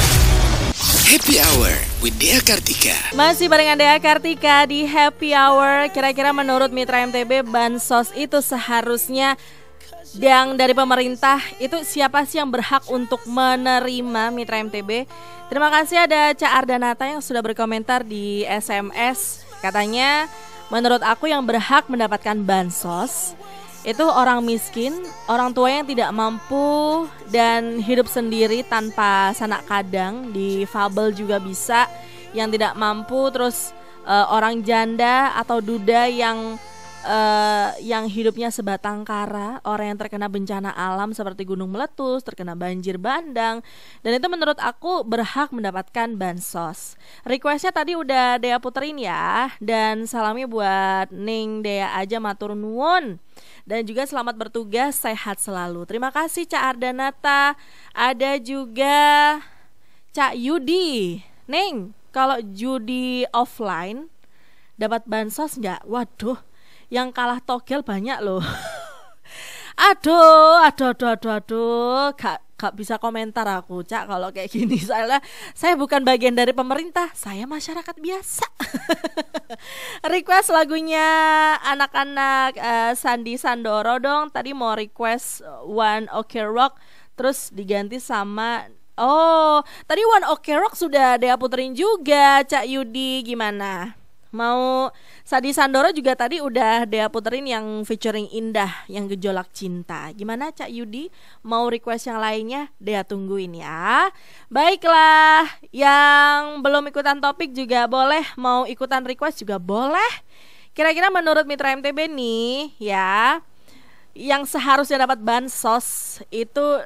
Happy Hour with Dea Kartika. Masih barengan Dea Kartika di Happy Hour. Kira-kira menurut Mitra MTB bansos itu seharusnya yang dari pemerintah itu siapa sih yang berhak untuk menerima Mitra MTB? Terima kasih ada Ca Ardanata yang sudah berkomentar di SMS. Katanya menurut aku yang berhak mendapatkan bansos itu orang miskin, orang tua yang tidak mampu dan hidup sendiri tanpa sanak kadang, difabel juga bisa, yang tidak mampu, terus orang janda atau duda yang hidupnya sebatang kara, orang yang terkena bencana alam seperti gunung meletus, terkena banjir bandang, dan itu menurut aku berhak mendapatkan bansos. Requestnya tadi udah Dea puterin ya, dan salamnya buat Ning Dea aja matur nuwun. Dan juga selamat bertugas, sehat selalu. Terima kasih Ca Ardanata. Ada juga Cak Yudi. Ning, kalau judi offline dapat bansos nggak? Waduh, yang kalah togel banyak loh. Aduh, gak bisa komentar aku Cak kalau kayak gini. Soalnya saya bukan bagian dari pemerintah, saya masyarakat biasa. Request lagunya anak-anak Sandi Sandoro dong. Tadi mau request One Ok Rock, terus diganti sama tadi One Ok Rock sudah Dea puterin juga. Cak Yudi gimana? Mau Sandi Sandoro juga tadi udah Dea puterin yang featuring Indah, yang gejolak cinta. Gimana Cak Yudi? Mau request yang lainnya? Dea tungguin ya. Baiklah, yang belum ikutan topik juga boleh, mau ikutan request juga boleh. Kira-kira menurut Mitra MTB nih ya, yang seharusnya dapat bansos itu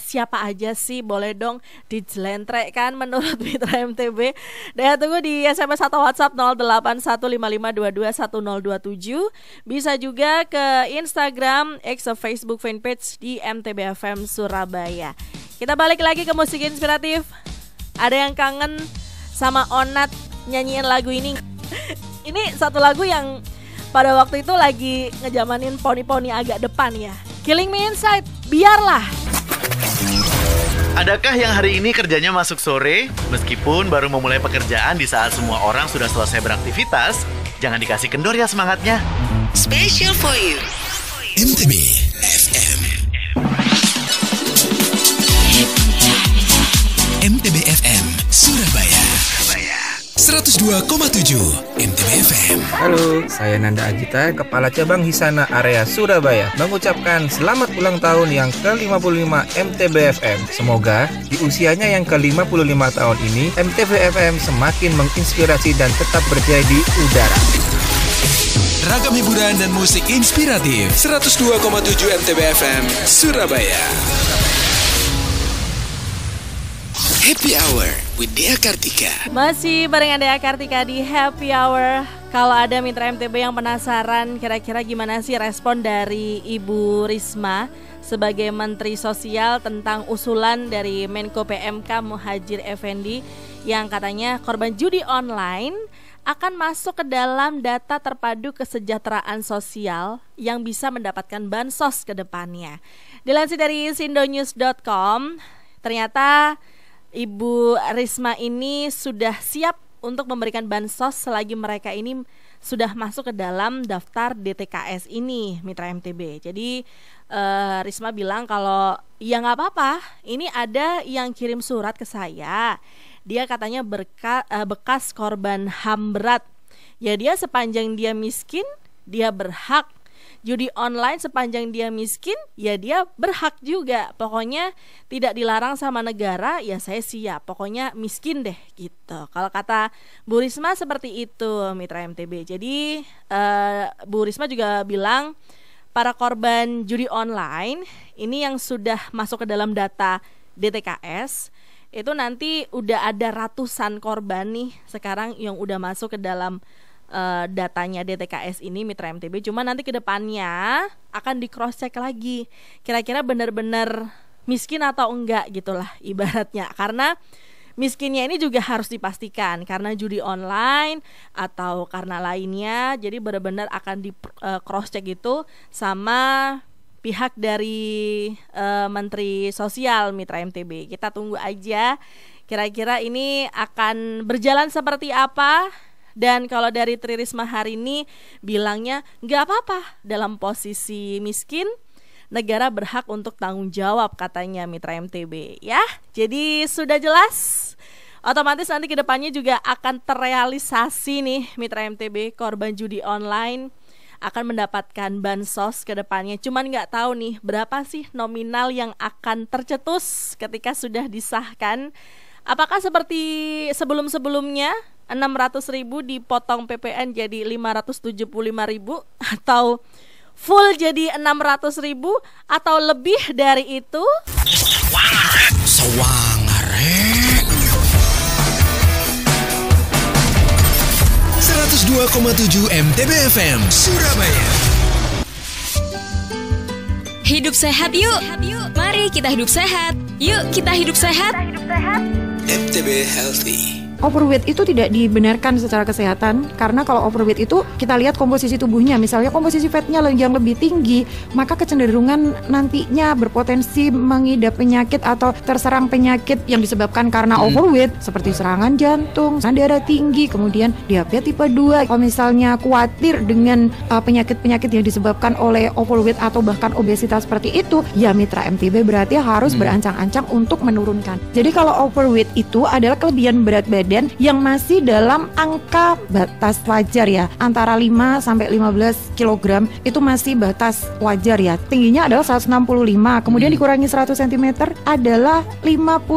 siapa aja sih? Boleh dong dijelentrekkan menurut Mitra MTB. Dea tunggu di SMS atau WhatsApp 0815521027. Bisa juga ke Instagram, X atau Facebook fanpage di MTB FM Surabaya. Kita balik lagi ke musik inspiratif. Ada yang kangen sama Onat nyanyiin lagu ini? Ini satu lagu yang pada waktu itu lagi ngejamanin poni-poni agak depan ya. Killing Me Inside, biarlah. Adakah yang hari ini kerjanya masuk sore? Meskipun baru memulai pekerjaan di saat semua orang sudah selesai beraktivitas, jangan dikasih kendor ya semangatnya. Special for you. MTB FM. MTB FM Surabaya. 102,7 102,7 MTB FM. Halo, saya Nanda Agita, Kepala Cabang Hisana Area Surabaya, mengucapkan selamat ulang tahun yang ke-55 MTB FM. Semoga di usianya yang ke-55 tahun ini, MTB FM semakin menginspirasi dan tetap berjaya di udara. Ragam hiburan dan musik inspiratif 102,7 MTB FM Surabaya. Happy Hour with Dea Kartika. Masih bareng Dea Kartika di Happy Hour. Kalau ada mitra MTB yang penasaran kira-kira gimana sih respon dari Ibu Risma sebagai Menteri Sosial tentang usulan dari Menko PMK Muhadjir Effendi yang katanya korban judi online akan masuk ke dalam data terpadu kesejahteraan sosial yang bisa mendapatkan bansos ke depannya. Dilansir dari sindonews.com, ternyata Ibu Risma ini sudah siap untuk memberikan bansos selagi mereka ini sudah masuk ke dalam daftar DTKS ini, mitra MTB. Jadi Risma bilang kalau ya nggak apa-apa, ini ada yang kirim surat ke saya. Dia katanya bekas korban HAM berat. Ya dia sepanjang dia miskin, dia berhak. Judi online sepanjang dia miskin, ya dia berhak juga. Pokoknya tidak dilarang sama negara, ya saya siap. Pokoknya miskin deh gitu. Kalau kata Bu Risma seperti itu, mitra MTB. Jadi Bu Risma juga bilang para korban judi online ini yang sudah masuk ke dalam data DTKS itu nanti udah ada ratusan korban nih sekarang yang udah masuk ke dalam datanya DTKS ini, mitra MTB. Cuma nanti ke depannya akan di cross check lagi kira-kira benar-benar miskin atau enggak gitulah ibaratnya, karena miskinnya ini juga harus dipastikan karena judi online atau karena lainnya. Jadi benar-benar akan di cross check itu sama pihak dari Menteri Sosial, mitra MTB. Kita tunggu aja kira-kira ini akan berjalan seperti apa. Dan kalau dari Tri Risma hari ini bilangnya nggak apa-apa dalam posisi miskin, negara berhak untuk tanggung jawab katanya, mitra MTB ya. Jadi sudah jelas, otomatis nanti kedepannya juga akan terrealisasi nih, mitra MTB, korban judi online akan mendapatkan bansos ke depannya. Cuman nggak tahu nih berapa sih nominal yang akan tercetus ketika sudah disahkan. Apakah seperti sebelum-sebelumnya 600.000 dipotong PPN jadi 575.000 atau full jadi 600.000 atau lebih dari itu? Sawangare 102,7 MTB FM Surabaya. Hidup sehat yuk. Mari kita hidup sehat. Yuk kita hidup sehat. MTB Healthy. Overweight itu tidak dibenarkan secara kesehatan, karena kalau overweight itu kita lihat komposisi tubuhnya, misalnya komposisi fatnya yang lebih tinggi, maka kecenderungan nantinya berpotensi mengidap penyakit atau terserang penyakit yang disebabkan karena overweight, seperti serangan jantung, darah tinggi, kemudian diabetes tipe 2. Kalau misalnya khawatir dengan penyakit-penyakit yang disebabkan oleh overweight atau bahkan obesitas seperti itu, ya mitra MTB berarti harus berancang-ancang untuk menurunkan. Jadi kalau overweight itu adalah kelebihan berat badan yang masih dalam angka batas wajar ya, antara 5 sampai 15 kg itu masih batas wajar ya. Tingginya adalah 165, kemudian dikurangi 100 cm adalah 55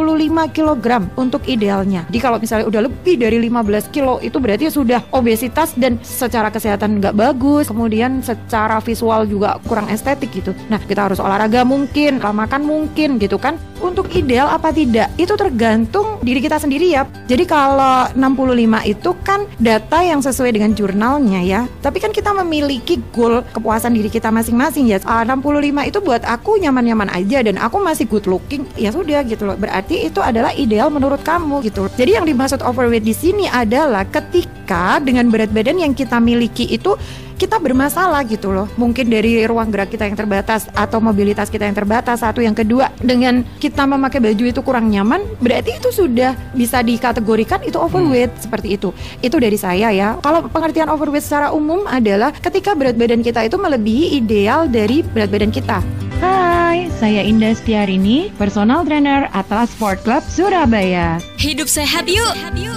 kg untuk idealnya. Jadi kalau misalnya udah lebih dari 15 kilo itu berarti sudah obesitas dan secara kesehatan nggak bagus, kemudian secara visual juga kurang estetik gitu. Nah, kita harus olahraga mungkin, makan mungkin gitu kan. Untuk ideal apa tidak itu tergantung diri kita sendiri ya. Jadi kalau 65 itu kan data yang sesuai dengan jurnalnya ya. Tapi kan kita memiliki goal kepuasan diri kita masing-masing ya. 65 itu buat aku nyaman-nyaman aja dan aku masih good looking, ya sudah gitu loh. Berarti itu adalah ideal menurut kamu gitu. Jadi yang dimaksud overweight di sini adalah ketika dengan berat badan yang kita miliki itu kita bermasalah gitu loh. Mungkin dari ruang gerak kita yang terbatas atau mobilitas kita yang terbatas. Satu, yang kedua dengan kita memakai baju itu kurang nyaman, berarti itu sudah bisa dikategorikan itu overweight. Seperti itu. Itu dari saya ya. Kalau pengertian overweight secara umum adalah ketika berat badan kita itu melebihi ideal dari berat badan kita. Hai, Hai, saya Indah Stiarini, personal trainer Atlas Sport Club Surabaya. Hidup sehat yuk.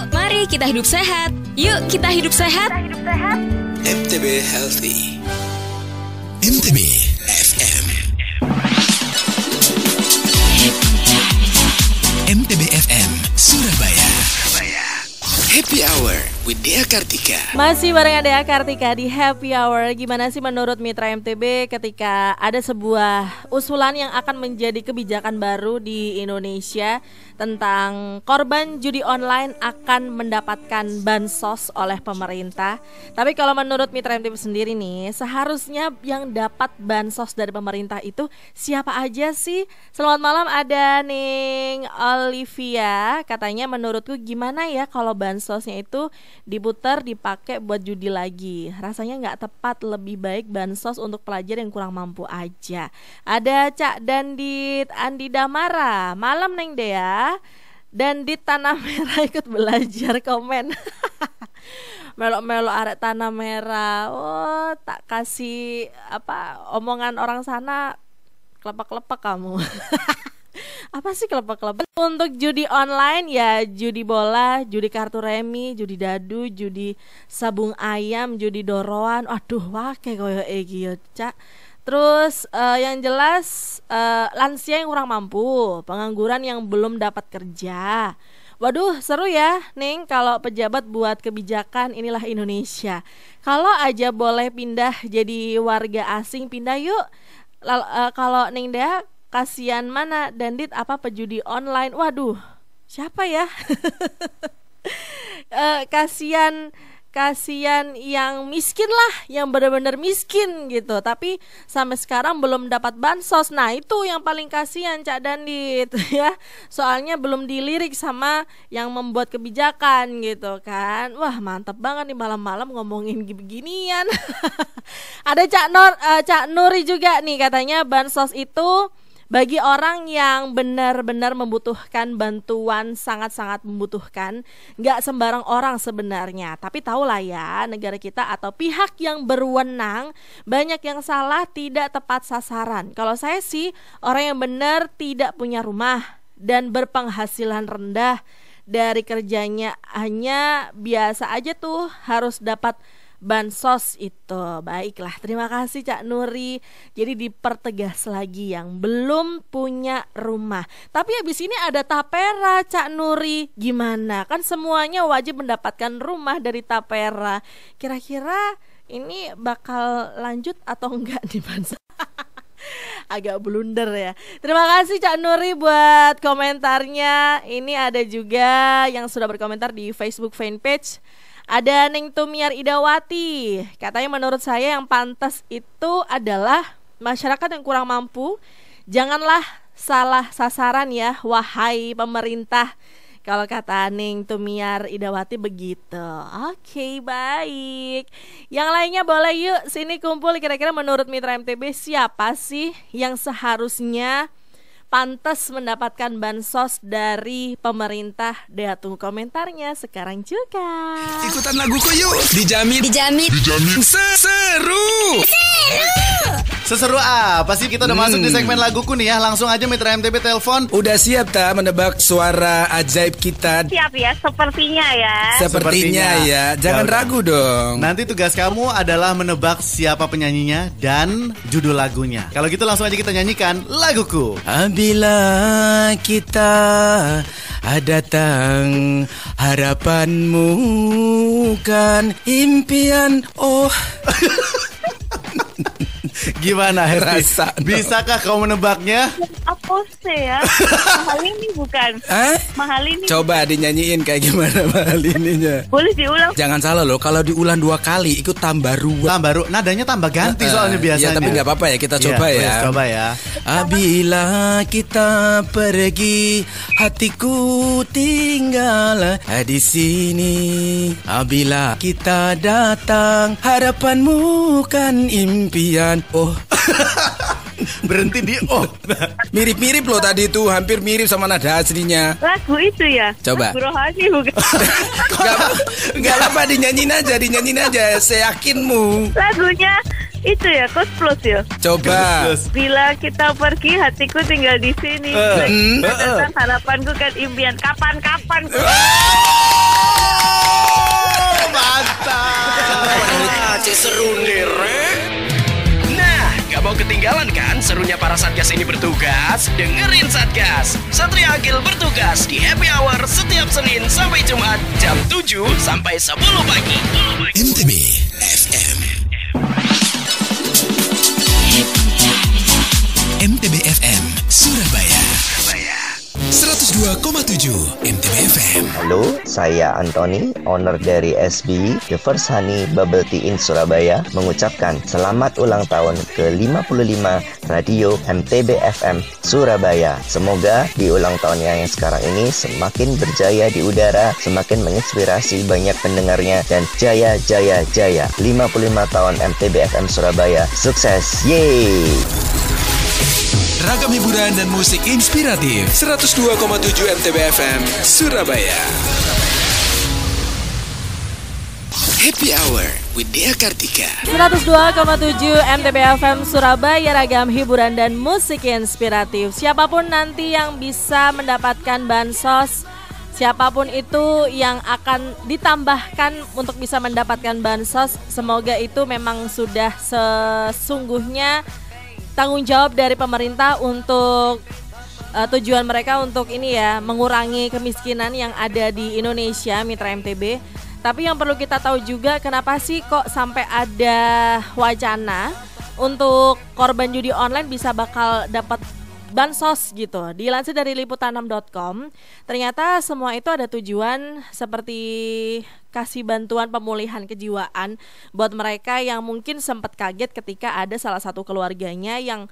Mari kita hidup sehat. Yuk kita hidup sehat. MTB Healthy. MTB FM. MTB FM Surabaya. Happy Hour with Dea Kartika. Masih bareng Dea Kartika di Happy Hour. Gimana sih menurut Mitra MTB ketika ada sebuah usulan yang akan menjadi kebijakan baru di Indonesia tentang korban judi online akan mendapatkan bansos oleh pemerintah. Tapi kalau menurut Mitra MTB sendiri nih, seharusnya yang dapat bansos dari pemerintah itu siapa aja sih? Selamat malam, ada Ning Olivia. Katanya menurutku gimana ya kalau bansosnya itu diputar dipakai buat judi lagi. Rasanya nggak tepat, lebih baik bansos untuk pelajar yang kurang mampu aja. Ada Cak Dandit Andi Damara. Malam Neng Dea. Dandit Tanah Merah ikut belajar komen. Melok-melok arek Tanah Merah. Oh, tak kasih omongan orang sana, kelepak-kelepak kamu. Apa sih kelepak-kelepak? Untuk judi online ya judi bola, judi kartu remi, judi dadu, judi sabung ayam, judi doroan. Aduh, wah kayak koyo iki yo, Cak. Terus yang jelas lansia yang kurang mampu, pengangguran yang belum dapat kerja. Waduh, seru ya, Ning, kalau pejabat buat kebijakan inilah Indonesia. Kalau aja boleh pindah jadi warga asing, pindah yuk. Kalau Ning Dea, kasihan mana Dandit apa pejudi online? Waduh, siapa ya? Kasihan yang miskin lah, yang benar-benar miskin gitu, tapi sampai sekarang belum dapat bansos. Nah itu yang paling kasihan Cak Dandit ya, soalnya belum dilirik sama yang membuat kebijakan gitu kan. Wah mantep banget nih malam-malam ngomongin beginian. Ada Cak Nuri juga nih, katanya bansos itu bagi orang yang benar-benar membutuhkan bantuan, sangat-sangat membutuhkan. Gak sembarang orang sebenarnya. Tapi tahulah ya, negara kita atau pihak yang berwenang banyak yang salah, tidak tepat sasaran. Kalau saya sih, orang yang benar tidak punya rumah dan berpenghasilan rendah, dari kerjanya hanya biasa aja tuh harus dapat bansos itu. Baiklah, terima kasih Cak Nuri. Jadi dipertegas lagi yang belum punya rumah. Tapi habis ini ada tapera Cak Nuri. Gimana? Kan semuanya wajib mendapatkan rumah dari tapera. Kira-kira ini bakal lanjut atau enggak di bansos? Agak blunder ya. Terima kasih Cak Nuri buat komentarnya. Ini ada juga yang sudah berkomentar di Facebook fanpage. Ada Neng Tumiar Idawati. Katanya menurut saya yang pantas itu adalah masyarakat yang kurang mampu. Janganlah salah sasaran ya, wahai pemerintah. Kalau kata Neng Tumiar Idawati begitu. Oke, baik. Yang lainnya boleh yuk sini kumpul. Kira-kira menurut Mitra MTB siapa sih yang seharusnya pantas mendapatkan bansos dari pemerintah? Dea tunggu komentarnya sekarang juga. Ikutan laguku yuk. Dijamin seru. Seseru apa sih? Kita udah masuk di segmen laguku nih ya. Langsung aja Mitra MTB telepon. Udah siap tak menebak suara ajaib kita? Siap ya, sepertinya ya. Sepertinya ya. Jangan ragu dong. Nanti tugas kamu adalah menebak siapa penyanyinya dan judul lagunya. Kalau gitu langsung aja kita nyanyikan laguku. Bila kita datang, harapanmu kan impian. Oh. Gimana Herti? Bisakah kau menebaknya? Apa sih ya? Mahal ini bukan? Mahal ini. Coba dinyanyiin kayak gimana mahal ininya. Boleh diulang? Jangan salah loh, kalau diulang 2 kali ikut tambah ruwet. Nadanya tambah ganti soalnya biasanya. Ya tapi nggak apa-apa ya, kita coba ya. Coba ya. Bila kita pergi, hatiku tinggal di sini. Bila kita datang, harapanmu kan impian. Oh. Berhenti di oh. Mirip-mirip loh tadi itu, hampir mirip sama nada aslinya. Lagu itu ya? Coba. Lagu rohani bukan? Gak apa-apa, dinyanyiin aja, seyakinmu. Lagunya Itu ya, Kos Plus ya. Coba. Bila kita pergi, hatiku tinggal di sini. Datang harapanku kan impian. Kapan-kapan. Mantap. Seru nih, Nah, gak mau ketinggalan kan serunya para Satgas ini bertugas? Dengerin Satgas. Satria Agil bertugas di Happy Hour setiap Senin sampai Jumat jam 7 sampai 10 pagi. MTB FM. MTB FM Surabaya 102,7 MTB FM. Halo, saya Anthony, owner dari SB The First Honey Bubble Tea in Surabaya, mengucapkan selamat ulang tahun ke-55 Radio MTB FM Surabaya. Semoga di ulang tahun yang sekarang ini semakin berjaya di udara, semakin menginspirasi banyak pendengarnya, dan jaya jaya jaya. 55 tahun MTB FM Surabaya. Sukses. Yeay. Ragam hiburan dan musik inspiratif 102,7 MTB FM Surabaya. Happy Hour with Dea Kartika 102,7 MTB FM Surabaya, ragam hiburan dan musik inspiratif. Siapapun nanti yang bisa mendapatkan bansos, siapapun itu yang akan ditambahkan untuk bisa mendapatkan bansos, semoga itu memang sudah sesungguhnya tanggung jawab dari pemerintah untuk tujuan mereka untuk ini ya, mengurangi kemiskinan yang ada di Indonesia, Mitra MTB. Tapi yang perlu kita tahu juga, kenapa sih kok sampai ada wacana untuk korban judi online bisa bakal dapat bansos gitu. Dilansir dari liputan6.com, ternyata semua itu ada tujuan seperti kasih bantuan pemulihan kejiwaan buat mereka yang mungkin sempat kaget ketika ada salah satu keluarganya yang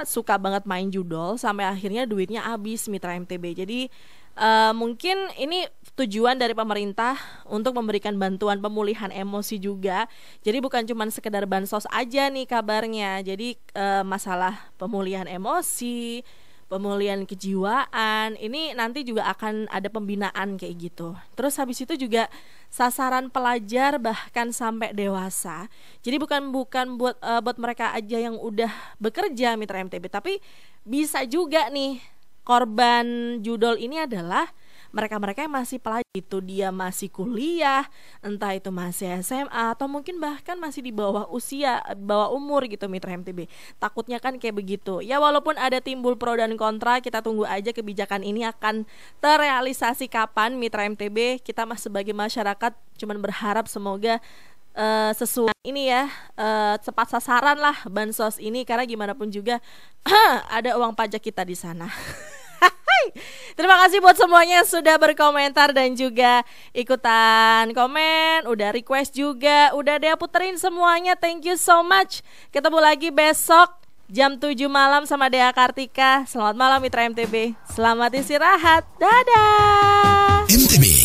suka banget main judol sampai akhirnya duitnya habis, Mitra MTB. Jadi mungkin ini tujuan dari pemerintah untuk memberikan bantuan pemulihan emosi juga. Jadi bukan cuma sekedar bansos aja nih kabarnya. Jadi masalah pemulihan emosi, pemulihan kejiwaan, ini nanti juga akan ada pembinaan kayak gitu. Terus habis itu juga sasaran pelajar bahkan sampai dewasa. Jadi bukan buat mereka aja yang udah bekerja, Mitra MTB, tapi bisa juga nih korban judol ini adalah mereka-mereka yang masih pelajar, itu dia masih kuliah, entah itu masih SMA atau mungkin bahkan masih di bawah usia, bawah umur gitu, Mitra MTB. Takutnya kan kayak begitu. Ya walaupun ada timbul pro dan kontra, kita tunggu aja kebijakan ini akan terrealisasi kapan, Mitra MTB. Kita sebagai masyarakat cuman berharap semoga sesuai ini ya, tepat sasaran lah bansos ini, karena gimana pun juga ada uang pajak kita di sana. Terima kasih buat semuanya yang sudah berkomentar dan juga ikutan komen, udah request juga, udah Dea puterin semuanya. Thank you so much. Ketemu lagi besok jam 7 malam sama Dea Kartika. Selamat malam Mitra MTB. Selamat istirahat. Dadah. MTB